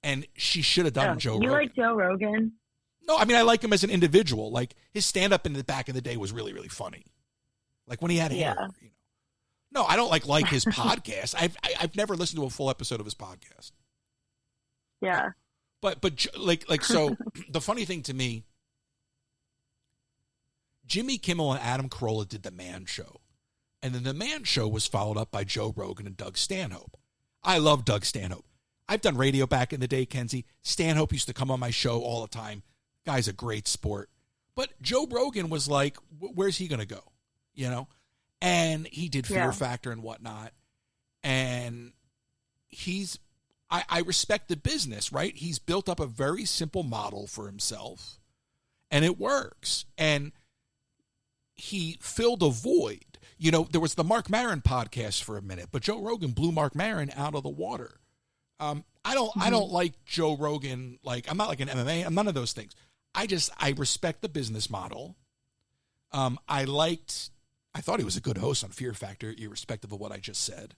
And she should have done Joe Rogan. You like Joe Rogan? No, I mean, I like him as an individual. Like, his stand-up in the back in the day was really, really funny. Like, when he had hair, No, I don't like his podcast. I've never listened to a full episode of his podcast. Yeah. But so the funny thing to me, Jimmy Kimmel and Adam Carolla did The Man Show. And then The Man Show was followed up by Joe Rogan and Doug Stanhope. I love Doug Stanhope. I've done radio back in the day, Kensie. Stanhope used to come on my show all the time. Guy's a great sport. But Joe Rogan was like, where's he going to go? You know? And he did Fear Factor and whatnot. And I respect the business, right? He's built up a very simple model for himself, and it works. And he filled a void. You know, there was the Mark Maron podcast for a minute, but Joe Rogan blew Mark Maron out of the water. I don't like Joe Rogan. Like, I'm not like an MMA. I'm none of those things. I respect the business model. I thought he was a good host on Fear Factor, irrespective of what I just said.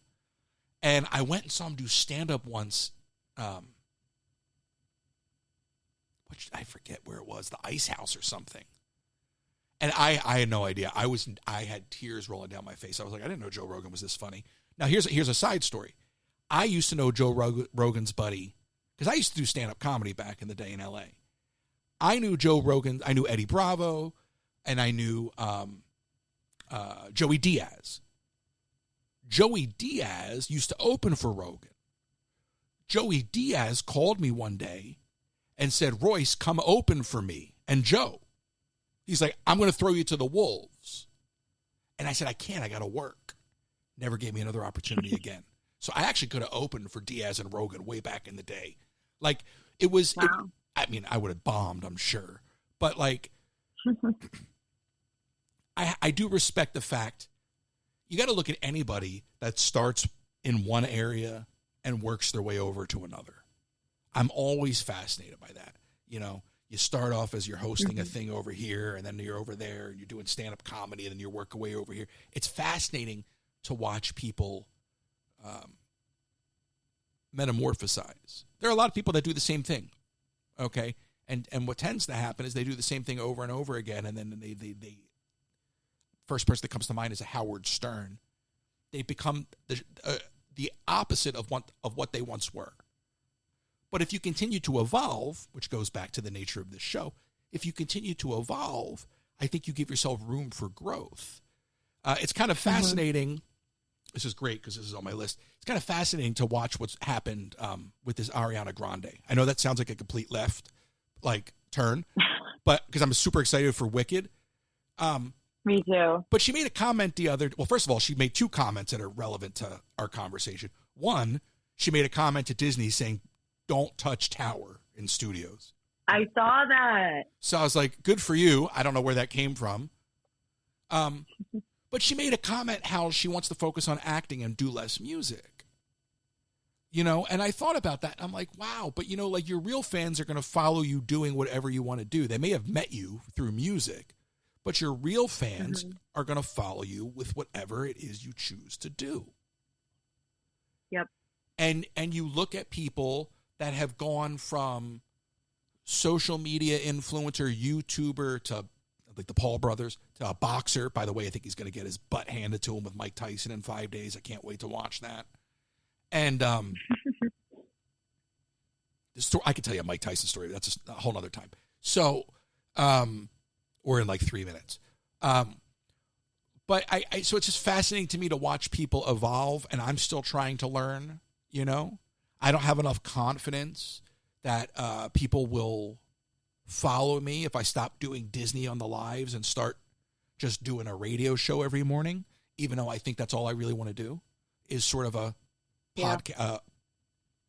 And I went and saw him do stand-up once. Which I forget where it was, the Ice House or something. And I had no idea. I had tears rolling down my face. I was like, I didn't know Joe Rogan was this funny. Now here's a side story. I used to know Joe Rogan's buddy because I used to do stand-up comedy back in the day in LA. I knew Joe Rogan. I knew Eddie Bravo, and I knew Joey Diaz. Joey Diaz used to open for Rogan. Joey Diaz called me one day and said, Royce, come open for me and Joe. He's like, I'm going to throw you to the wolves. And I said, I can't. I got to work. Never gave me another opportunity again. So I actually could have opened for Diaz and Rogan way back in the day. Like, it was, wow. I would have bombed, I'm sure. But, like, I do respect the fact you got to look at anybody that starts in one area and works their way over to another. I'm always fascinated by that. You know, you start off as you're hosting a thing over here, and then you're over there, and you're doing stand-up comedy, and then you work your way over here. It's fascinating to watch people metamorphosize. There are a lot of people that do the same thing, okay? And what tends to happen is they do the same thing over and over again, and then they first person that comes to mind is a Howard Stern. They become the opposite of what they once were. But if you continue to evolve, which goes back to the nature of this show, if you continue to evolve, I think you give yourself room for growth. It's kind of fascinating. This is great because this is on my list. It's kind of fascinating to watch what's happened with this Ariana Grande. I know that sounds like a complete left turn, but because I'm super excited for Wicked. Me too. But she made a comment first of all, she made two comments that are relevant to our conversation. One, she made a comment to Disney saying, don't touch Tower in studios. I saw that. So I was like, good for you. I don't know where that came from. But she made a comment how she wants to focus on acting and do less music. You know, and I thought about that. I'm like, wow, but you know, like your real fans are going to follow you doing whatever you want to do. They may have met you through music, but your real fans are going to follow you with whatever it is you choose to do. Yep. And you look at people that have gone from social media influencer, YouTuber to like the Paul brothers to a boxer. By the way, I think he's going to get his butt handed to him with Mike Tyson in 5 days. I can't wait to watch that. And this story, I could tell you a Mike Tyson story. But that's a whole nother time. So, or in like 3 minutes. But so it's just fascinating to me to watch people evolve, and I'm still trying to learn, you know? I don't have enough confidence that people will follow me if I stop doing Disney on the lives and start just doing a radio show every morning, even though I think that's all I really want to do is sort of a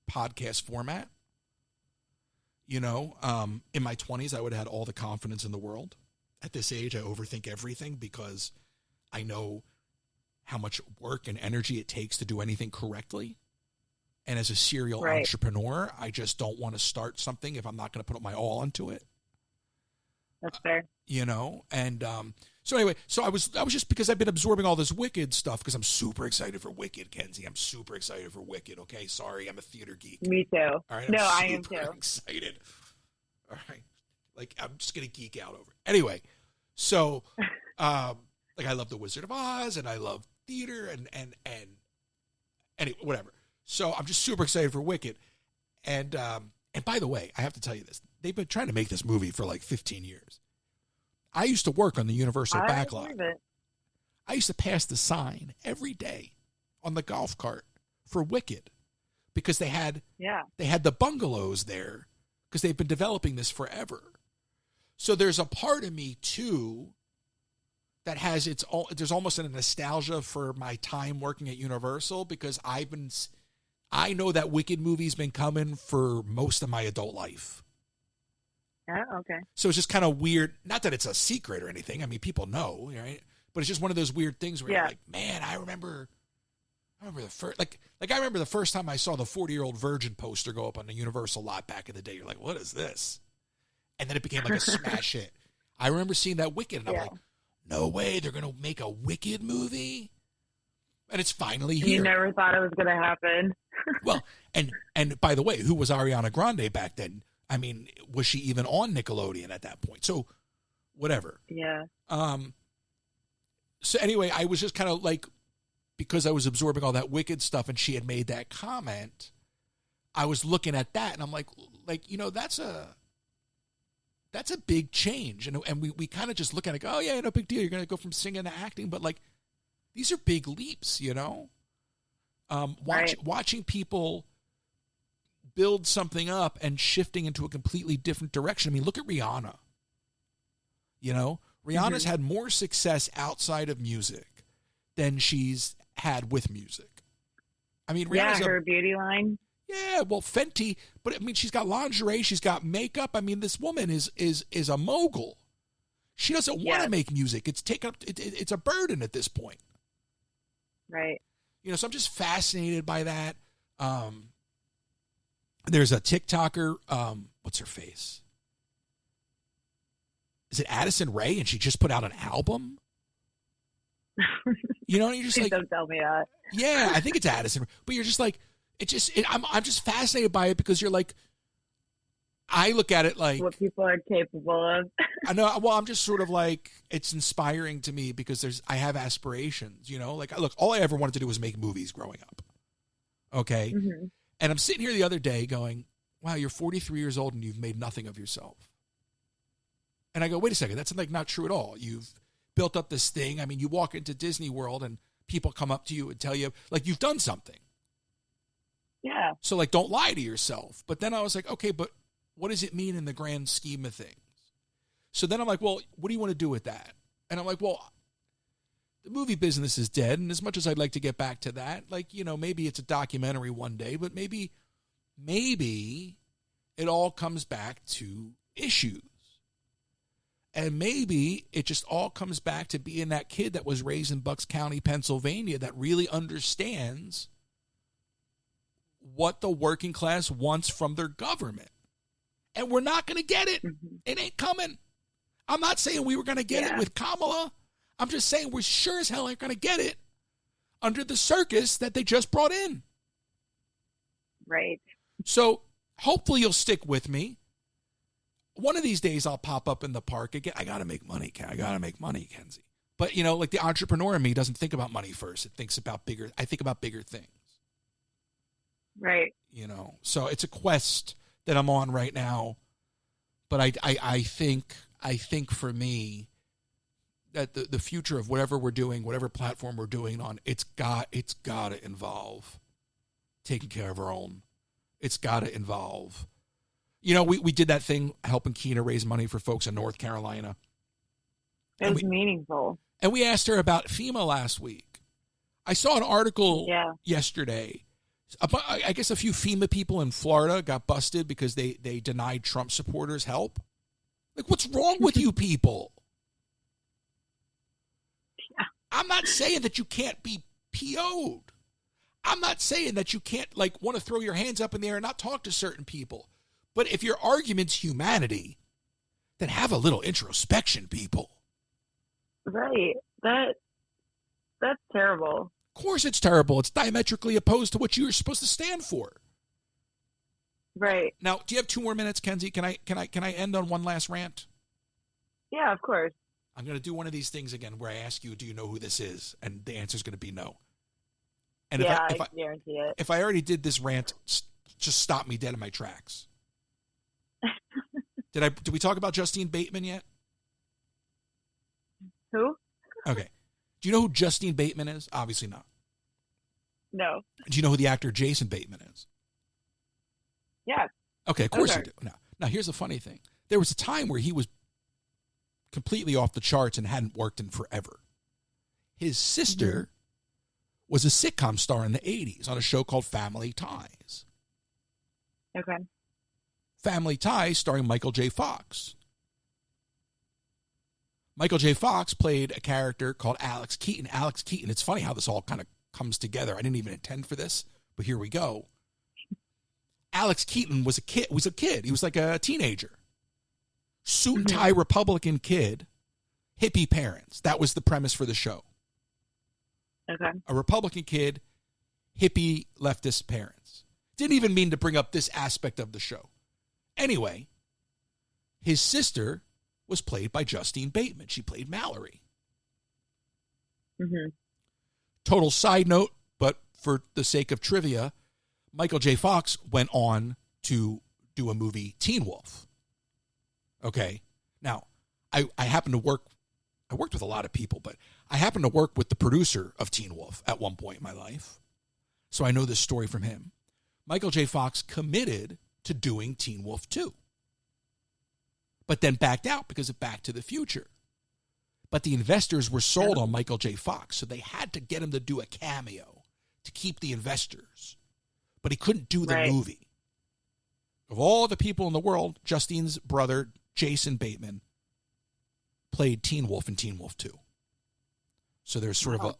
podcast format. You know, in my 20s, I would have had all the confidence in the world. At this age, I overthink everything because I know how much work and energy it takes to do anything correctly. And as a serial entrepreneur, I just don't want to start something if I'm not going to put my all into it. That's fair. You know, and so anyway, so I was just because I've been absorbing all this Wicked stuff because I'm super excited for Wicked, Kensie. I'm super excited for Wicked. Okay, sorry, I'm a theater geek. Me too. All right, I am too. Excited. All right, like I'm just gonna geek out over it. Anyway, so like I love The Wizard of Oz and I love theater and anyway, whatever. So I'm just super excited for Wicked. And by the way, I have to tell you this. They've been trying to make this movie for like 15 years. I used to work on the Universal backlot. I used to pass the sign every day on the golf cart for Wicked because they had the bungalows there because they've been developing this forever. So there's a part of me too that has there's almost a nostalgia for my time working at Universal, because I know that Wicked movie's been coming for most of my adult life. Oh, okay. So it's just kind of weird. Not that it's a secret or anything. I mean, people know, right? But it's just one of those weird things where you're like, man, I remember the first, I remember the first time I saw the 40-year-old virgin poster go up on the Universal lot back in the day. You're like, what is this? And then it became like a smash hit. I remember seeing that Wicked, and I'm like, no way, they're going to make a Wicked movie? And it's finally here. You never thought it was going to happen. Well, and by the way, who was Ariana Grande back then? I mean, was she even on Nickelodeon at that point? So, whatever. Yeah. So anyway, I was just kind of like, because I was absorbing all that Wicked stuff, and she had made that comment, I was looking at that, and I'm like, that's a big change. And we kind of just look at it, oh yeah, no big deal. You're going to go from singing to acting, but like, these are big leaps, Watching people build something up and shifting into a completely different direction. I mean, look at Rihanna. Rihanna's had more success outside of music than she's had with music. I mean, Rihanna's her beauty line. Yeah, well, Fenty, but I mean, she's got lingerie, she's got makeup. I mean, this woman is a mogul. She doesn't want to make music. It's taken up. It's a burden at this point. Right. So I'm just fascinated by that. There's a TikToker, what's her face? Is it Addison Rae? And she just put out an album? And you're just like, don't tell me that. Yeah, I think it's Addison. But you're just like, I'm just fascinated by it, because you're like, I look at it like what people are capable of. I know. Well, I'm just sort of like, it's inspiring to me, because I have aspirations, like, look, all I ever wanted to do was make movies growing up. Okay. Mm-hmm. And I'm sitting here the other day going, wow, you're 43 years old and you've made nothing of yourself. And I go, wait a second, that's like not true at all. You've built up this thing. I mean, you walk into Disney World and people come up to you and tell you, like, you've done something. Yeah. So, like, don't lie to yourself. But then I was like, okay, but what does it mean in the grand scheme of things? So then I'm like, well, what do you want to do with that? And I'm like, well, the movie business is dead. And as much as I'd like to get back to that, like, maybe it's a documentary one day, but maybe it all comes back to issues. And maybe it just all comes back to being that kid that was raised in Bucks County, Pennsylvania, that really understands what the working class wants from their government. And we're not going to get it. Mm-hmm. It ain't coming. I'm not saying we were going to get it with Kamala. I'm just saying we're sure as hell ain't going to get it under the circus that they just brought in. Right. So hopefully you'll stick with me. One of these days I'll pop up in the park again. I got to make money. I got to make money, Kensie. But, like the entrepreneur in me doesn't think about money first. I think about bigger things. Right. So it's a quest that I'm on right now. But I think for me that the future of whatever we're doing, whatever platform we're doing on, it's got to involve taking care of our own. It's got to involve. We did that thing helping Keena raise money for folks in North Carolina. It was meaningful. And we asked her about FEMA last week. I saw an article yesterday. I guess a few FEMA people in Florida got busted because they denied Trump supporters help. Like, what's wrong with you people? Yeah. I'm not saying that you can't be PO'd. I'm not saying that you can't, like, want to throw your hands up in the air and not talk to certain people. But if your argument's humanity, then have a little introspection, people. Right. That's terrible. Of course it's terrible. It's diametrically opposed to what you're supposed to stand for. Right. Now, do you have 2 more minutes, Kensie? Can I end on one last rant? Yeah, of course. I'm going to do one of these things again where I ask you, do you know who this is? And the answer is going to be no. And I guarantee it. If I already did this rant, just stop me dead in my tracks. Did we talk about Justine Bateman yet? Who? Okay. Do you know who Justine Bateman is? Obviously not. No. Do you know who the actor Jason Bateman is? Yeah. Okay, of course you do. Now, here's the funny thing. There was a time where he was completely off the charts and hadn't worked in forever. His sister was a sitcom star in the 80s on a show called Family Ties. Okay. Family Ties starring Michael J. Fox. Michael J. Fox played a character called Alex Keaton. Alex Keaton, it's funny how this all kind of comes together. I didn't even intend for this, but here we go. Alex Keaton was a kid. He was like a teenager. Suit and tie Republican kid, hippie parents. That was the premise for the show. Okay. A Republican kid, hippie leftist parents. Didn't even mean to bring up this aspect of the show. Anyway, his sister was played by Justine Bateman. She played Mallory. Total side note, but for the sake of trivia, Michael J. Fox went on to do a movie, Teen Wolf. Okay. Now, I happen to work, I worked with a lot of people, but I happened to work with the producer of Teen Wolf at one point in my life. So I know this story from him. Michael J. Fox committed to doing Teen Wolf 2. But then backed out because of Back to the Future. But the investors were sold on Michael J. Fox, so they had to get him to do a cameo to keep the investors. But he couldn't do the movie. Of all the people in the world, Justine's brother, Jason Bateman, played Teen Wolf in Teen Wolf 2. So there's sort of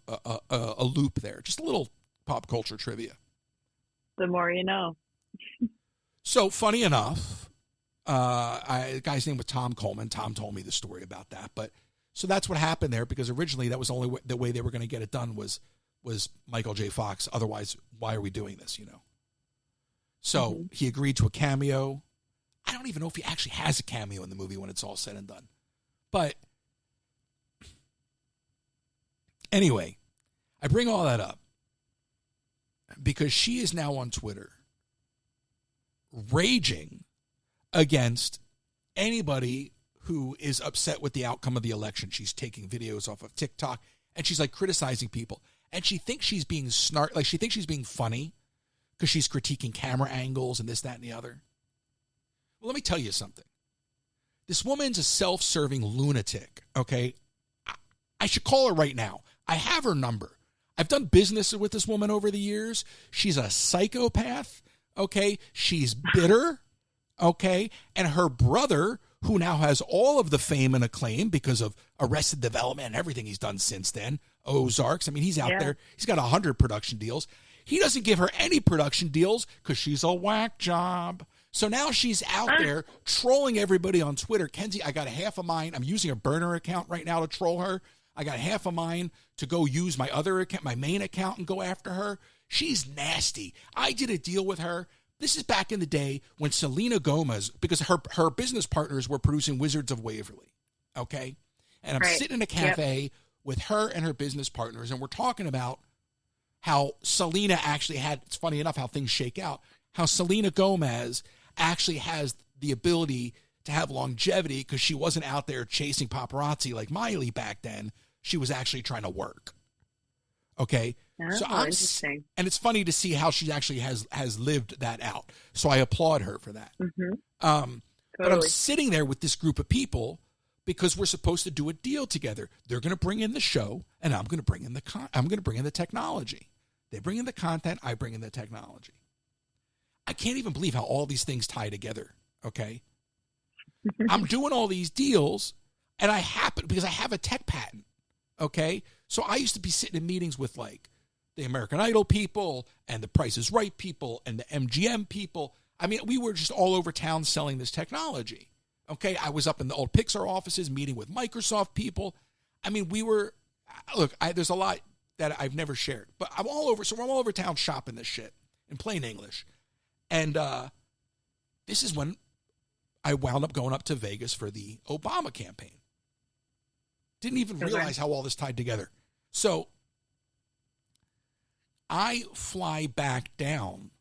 a loop there. Just a little pop culture trivia. The more you know. So funny enough, the guy's name was Tom Coleman. Tom told me the story about that. But so that's what happened there, because originally that was only the way they were going to get it done was Michael J. Fox. Otherwise, why are we doing this, you know? So he agreed to a cameo. I don't even know if he actually has a cameo in the movie when it's all said and done. But anyway, I bring all that up because she is now on Twitter raging against anybody who is upset with the outcome of the election. She's taking videos off of TikTok and she's like criticizing people. And she thinks she's being like she thinks she's being funny because she's critiquing camera angles and this, that, and the other. Well, let me tell you something. This woman's a self-serving lunatic, okay? I should call her right now. I have her number. I've done business with this woman over the years. She's a psychopath, okay? She's bitter, okay? And her brother, who now has all of the fame and acclaim because of Arrested Development and everything he's done since then, Ozarks. I mean, he's out there. He's got 100 production deals. He doesn't give her any production deals because she's a whack job. So now she's out there trolling everybody on Twitter. Kensie, I got half of mine. I'm using a burner account right now to troll her. I got half of mine to go use my other account, my main account, and go after her. She's nasty. I did a deal with her. This is back in the day when Selena Gomez, because her business partners were producing Wizards of Waverly, okay? And I'm sitting in a cafe with her and her business partners, and we're talking about how Selena actually had, it's funny enough how things shake out, how Selena Gomez actually has the ability to have longevity because she wasn't out there chasing paparazzi like Miley back then. She was actually trying to work. Okay? So interesting. And it's funny to see how she actually has lived that out. So I applaud her for that. But I'm sitting there with this group of people because we're supposed to do a deal together. They're going to bring in the show, and I'm going to bring in the technology. They bring in the content, I bring in the technology. I can't even believe how all these things tie together, okay? I'm doing all these deals, and because I have a tech patent, okay? So I used to be sitting in meetings with, like, the American Idol people and the Price is Right people and the MGM people. I mean, we were just all over town selling this technology, okay? I was up in the old Pixar offices meeting with Microsoft people. I mean, there's a lot that I've never shared, but I'm all over town shopping this shit in plain English. And this is when I wound up going up to Vegas for the Obama campaign. Didn't even realize how all this tied together. So I fly back down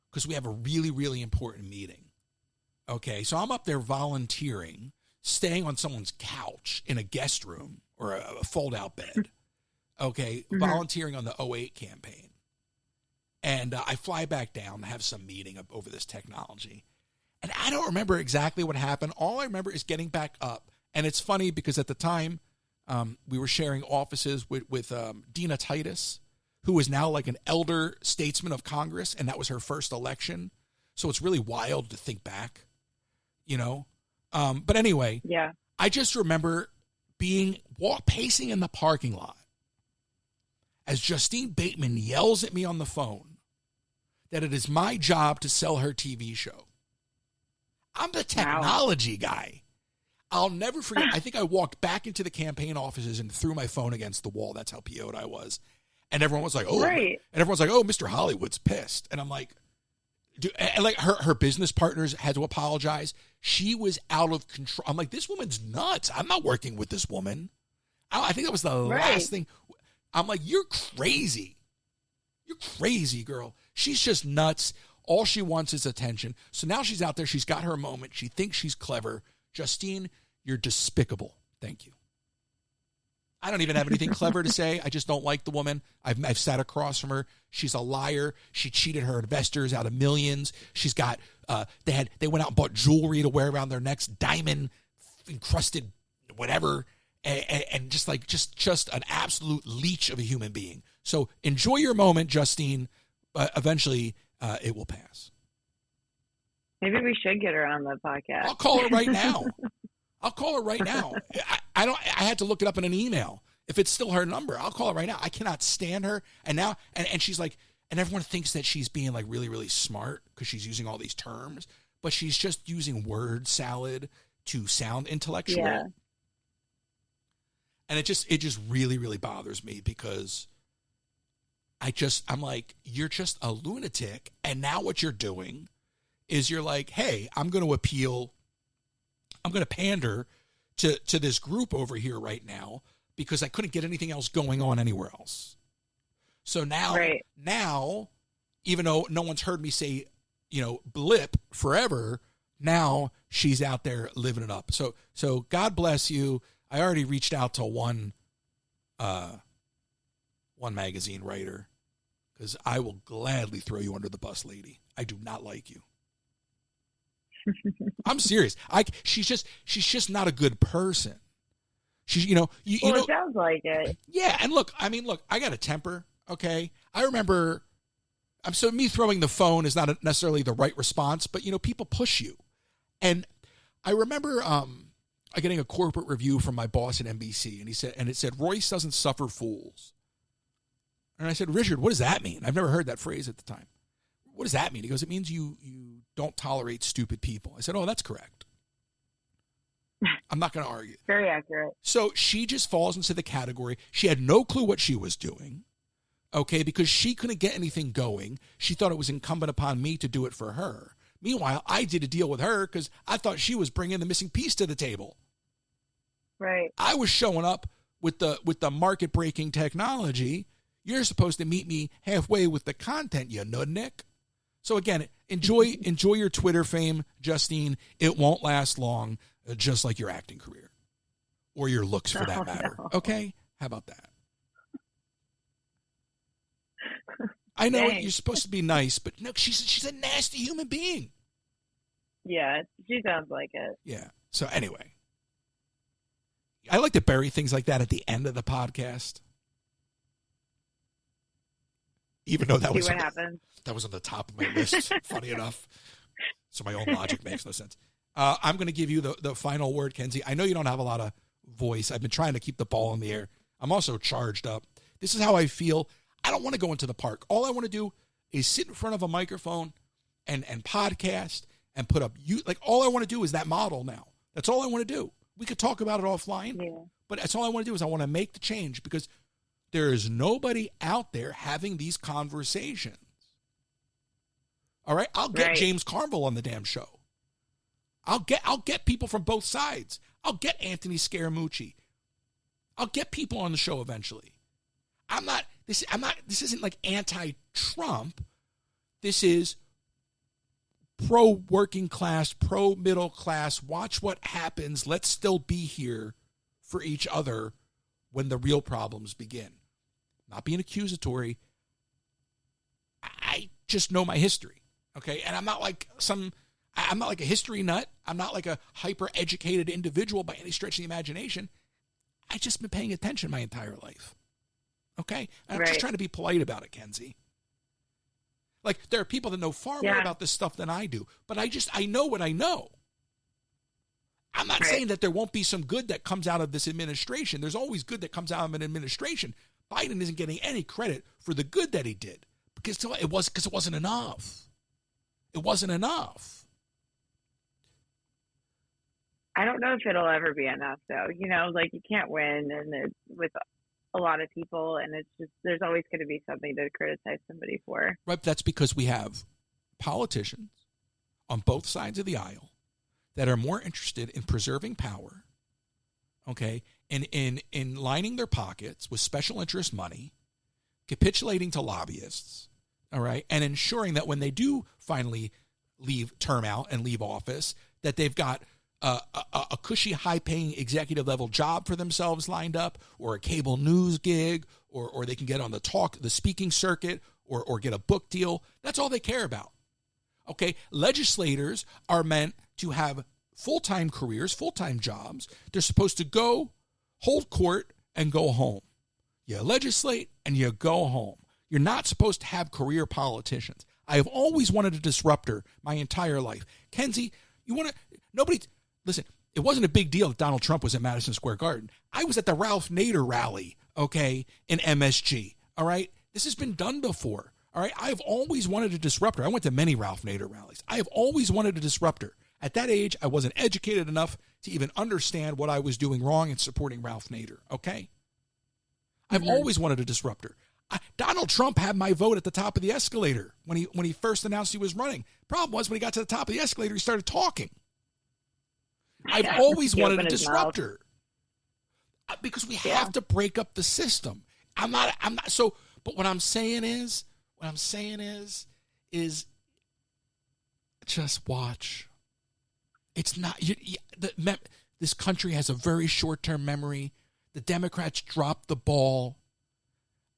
because we have a really, really important meeting. Okay, so I'm up there volunteering, staying on someone's couch in a guest room or a fold-out bed. Okay, volunteering on the 08 campaign. And I fly back down to have some meeting over this technology. And I don't remember exactly what happened. All I remember is getting back up And it's funny because at the time, we were sharing offices with Dina Titus, who is now like an elder statesman of Congress, and that was her first election. So it's really wild to think back, you know. But anyway, yeah. I just remember pacing in the parking lot as Justine Bateman yells at me on the phone that it is my job to sell her TV show. I'm the technology guy. I'll never forget. I think I walked back into the campaign offices and threw my phone against the wall. That's how PO'd I was. And everyone was like, oh, right. And everyone's like, oh, Mr. Hollywood's pissed. And I'm like, dude, and like her business partners had to apologize. She was out of control. I'm like, this woman's nuts. I'm not working with this woman. I think that was the last thing. I'm like, you're crazy. You're crazy, girl. She's just nuts. All she wants is attention. So now she's out there. She's got her moment. She thinks she's clever. Justine, you're despicable. Thank you. I don't even have anything clever to say. I just don't like the woman. I've sat across from her. She's a liar. She cheated her investors out of millions. She's got they went out and bought jewelry to wear around their necks, diamond encrusted whatever, and just an absolute leech of a human being. So enjoy your moment, Justine. Eventually, it will pass. Maybe we should get her on the podcast. I'll call her right now. I had to look it up in an email. If it's still her number, I'll call her right now. I cannot stand her. And now, and she's like, and everyone thinks that she's being like really, really smart because she's using all these terms, but she's just using word salad to sound intellectual. Yeah. And it just really, really bothers me because I'm like, you're just a lunatic. And now what you're doing is you're like, hey, I'm going to pander to this group over here right now because I couldn't get anything else going on anywhere else. So now, even though no one's heard me say, blip forever, now she's out there living it up. So God bless you. I already reached out to one magazine writer because I will gladly throw you under the bus, lady. I do not like you. I'm serious. She's just not a good person. She's, it sounds like it. Yeah. And look, I got a temper. Okay. I remember, so me throwing the phone is not necessarily the right response, but people push you. And I remember, getting a corporate review from my boss at NBC and it said, Royce doesn't suffer fools. And I said, Richard, what does that mean? I've never heard that phrase at the time. What does that mean? He goes, it means you don't tolerate stupid people. I said, oh, that's correct. I'm not going to argue. Very accurate. So she just falls into the category. She had no clue what she was doing, okay, because she couldn't get anything going. She thought it was incumbent upon me to do it for her. Meanwhile, I did a deal with her because I thought she was bringing the missing piece to the table. Right. I was showing up with the market-breaking technology. You're supposed to meet me halfway with the content, you nudnik. So again, enjoy your Twitter fame, Justine. It won't last long, just like your acting career or your looks for that matter. No. Okay? How about that? I know you're supposed to be nice, but no, she's a nasty human being. Yeah, she sounds like it. Yeah. So anyway, I like to bury things like that at the end of the podcast. Even though that was on the top of my list, funny enough. So my own logic makes no sense. I'm going to give you the final word, Kensie. I know you don't have a lot of voice. I've been trying to keep the ball in the air. I'm also charged up. This is how I feel. I don't want to go into the park. All I want to do is sit in front of a microphone and podcast and put up all I want to do is that model now. That's all I want to do. We could talk about it offline, but that's all I want to do is I want to make the change because there is nobody out there having these conversations. All right? I'll get James Carville on the damn show. I'll get people from both sides. I'll get Anthony Scaramucci. I'll get people on the show eventually. This isn't like anti-Trump. This is pro-working class, pro-middle class. Watch what happens. Let's still be here for each other when the real problems begin. Not being accusatory. I just know my history. Okay. And I'm not like I'm not like a history nut. I'm not like a hyper-educated individual by any stretch of the imagination. I've just been paying attention my entire life. Okay? And I'm just trying to be polite about it, Kensie. Like, there are people that know far more about this stuff than I do, but I know what I know. I'm not saying that there won't be some good that comes out of this administration. There's always good that comes out of an administration. Biden isn't getting any credit for the good that he did because it wasn't enough. It wasn't enough. I don't know if it'll ever be enough, though. You know, like, you can't win and with a lot of people, and it's just, there's always going to be something to criticize somebody for. Right, that's because we have politicians on both sides of the aisle that are more interested in preserving power, okay, and in lining their pockets with special interest money, capitulating to lobbyists, all right, and ensuring that when they do finally leave term out and leave office, that they've got a cushy, high-paying executive-level job for themselves lined up, or a cable news gig, or they can get on the speaking circuit, or get a book deal. That's all they care about. Okay, legislators are meant to have full-time careers, full-time jobs. They're supposed to go, hold court, and go home. You legislate, and you go home. You're not supposed to have career politicians. I have always wanted a disruptor my entire life. Kensie, listen, it wasn't a big deal that Donald Trump was at Madison Square Garden. I was at the Ralph Nader rally, okay, in MSG, all right? This has been done before. All right, I have always wanted a disruptor. I went to many Ralph Nader rallies. I have always wanted a disruptor. At that age, I wasn't educated enough to even understand what I was doing wrong in supporting Ralph Nader, okay? I've always wanted a disruptor. Donald Trump had my vote at the top of the escalator when he first announced he was running. Problem was, when he got to the top of the escalator, he started talking. I've always wanted a disruptor. Because we have to break up the system. But what I'm saying is just watch. It's not, this country has a very short-term memory. The Democrats dropped the ball.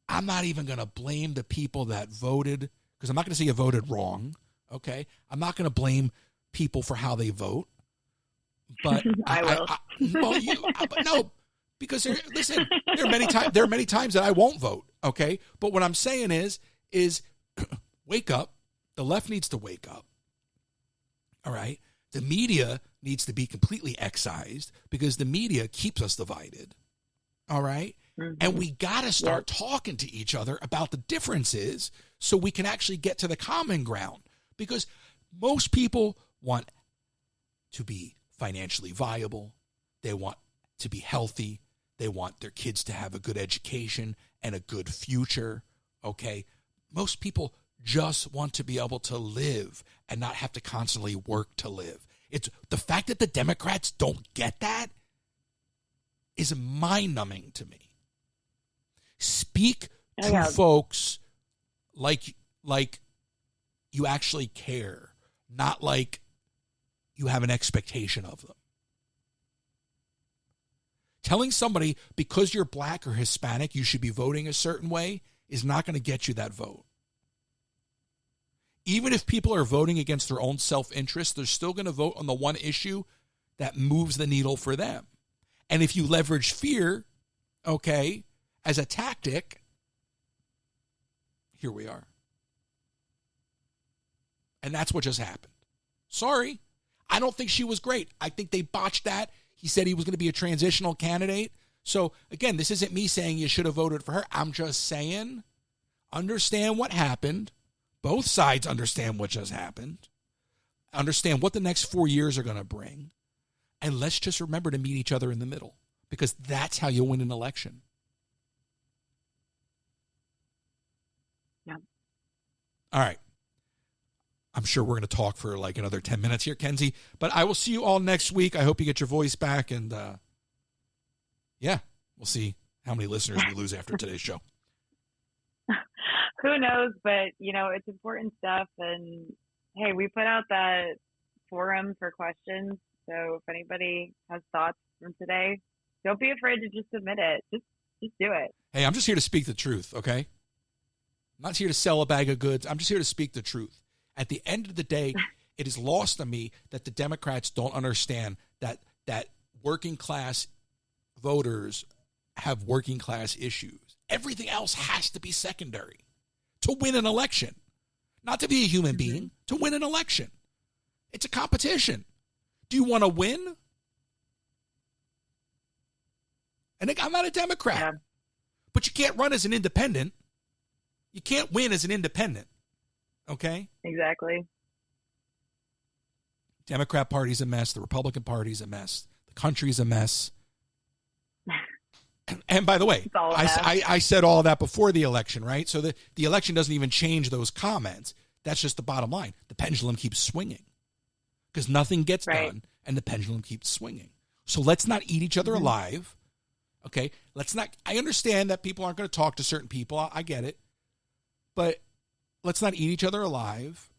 I'm not even going to blame the people that voted, because I'm not going to say you voted wrong, okay? I'm not going to blame people for how they vote. But I will. But no, because there are many times that I won't vote, okay? But what I'm saying is wake up. The left needs to wake up. All right? The media needs to be completely excised because the media keeps us divided. All right? Mm-hmm. And we got to start talking to each other about the differences so we can actually get to the common ground, because most people want to be financially viable. They want to be healthy. They want their kids to have a good education and a good future, okay? Most people just want to be able to live and not have to constantly work to live. It's the fact that the Democrats don't get that is mind-numbing to me. Speak to folks like you actually care, not like you have an expectation of them. Telling somebody because you're black or Hispanic you should be voting a certain way is not going to get you that vote. Even if people are voting against their own self-interest, they're still going to vote on the one issue that moves the needle for them. And if you leverage fear, okay, as a tactic, here we are. And that's what just happened. Sorry. I don't think she was great. I think they botched that. He said he was going to be a transitional candidate. So, again, this isn't me saying you should have voted for her. I'm just saying, understand what happened. Both sides understand what just happened. Understand what the next 4 years are going to bring. And let's just remember to meet each other in the middle, because that's how you win an election. Yeah. All right. I'm sure we're going to talk for like another 10 minutes here, Kensie. But I will see you all next week. I hope you get your voice back. And, we'll see how many listeners we lose after today's show. Who knows? But, it's important stuff. And, hey, we put out that forum for questions. So if anybody has thoughts from today, don't be afraid to just submit it. Just do it. Hey, I'm just here to speak the truth, okay? I'm not here to sell a bag of goods. I'm just here to speak the truth. At the end of the day, It is lost on me that the Democrats don't understand that working class voters have working class issues. Everything else has to be secondary to win an election, not to be a human being, to win an election. It's a competition. Do you want to win? And I'm not a Democrat, but you can't run as an independent. You can't win as an independent. Okay? Exactly. Democrat Party's a mess. The Republican Party's a mess. The country's a mess. And by the way, I said all that before the election, right? So the election doesn't even change those comments. That's just the bottom line. The pendulum keeps swinging because nothing gets done, and the pendulum keeps swinging. So let's not eat each other alive. Okay? Let's not. I understand that people aren't going to talk to certain people. I get it. But let's not eat each other alive.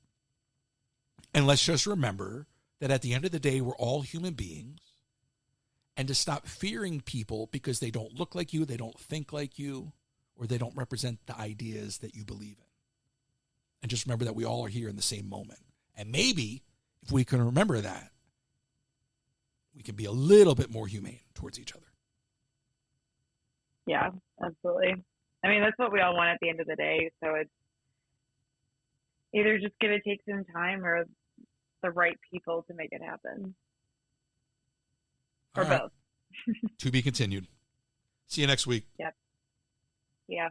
And let's just remember that at the end of the day, we're all human beings. And to stop fearing people because they don't look like you, they don't think like you, or they don't represent the ideas that you believe in. And just remember that we all are here in the same moment. And maybe if we can remember that, we can be a little bit more humane towards each other. Yeah, absolutely. I mean, that's what we all want at the end of the day. So it's either just going to take some time or the right people to make it happen. Or both. To be continued. See you next week. Yep. Yeah.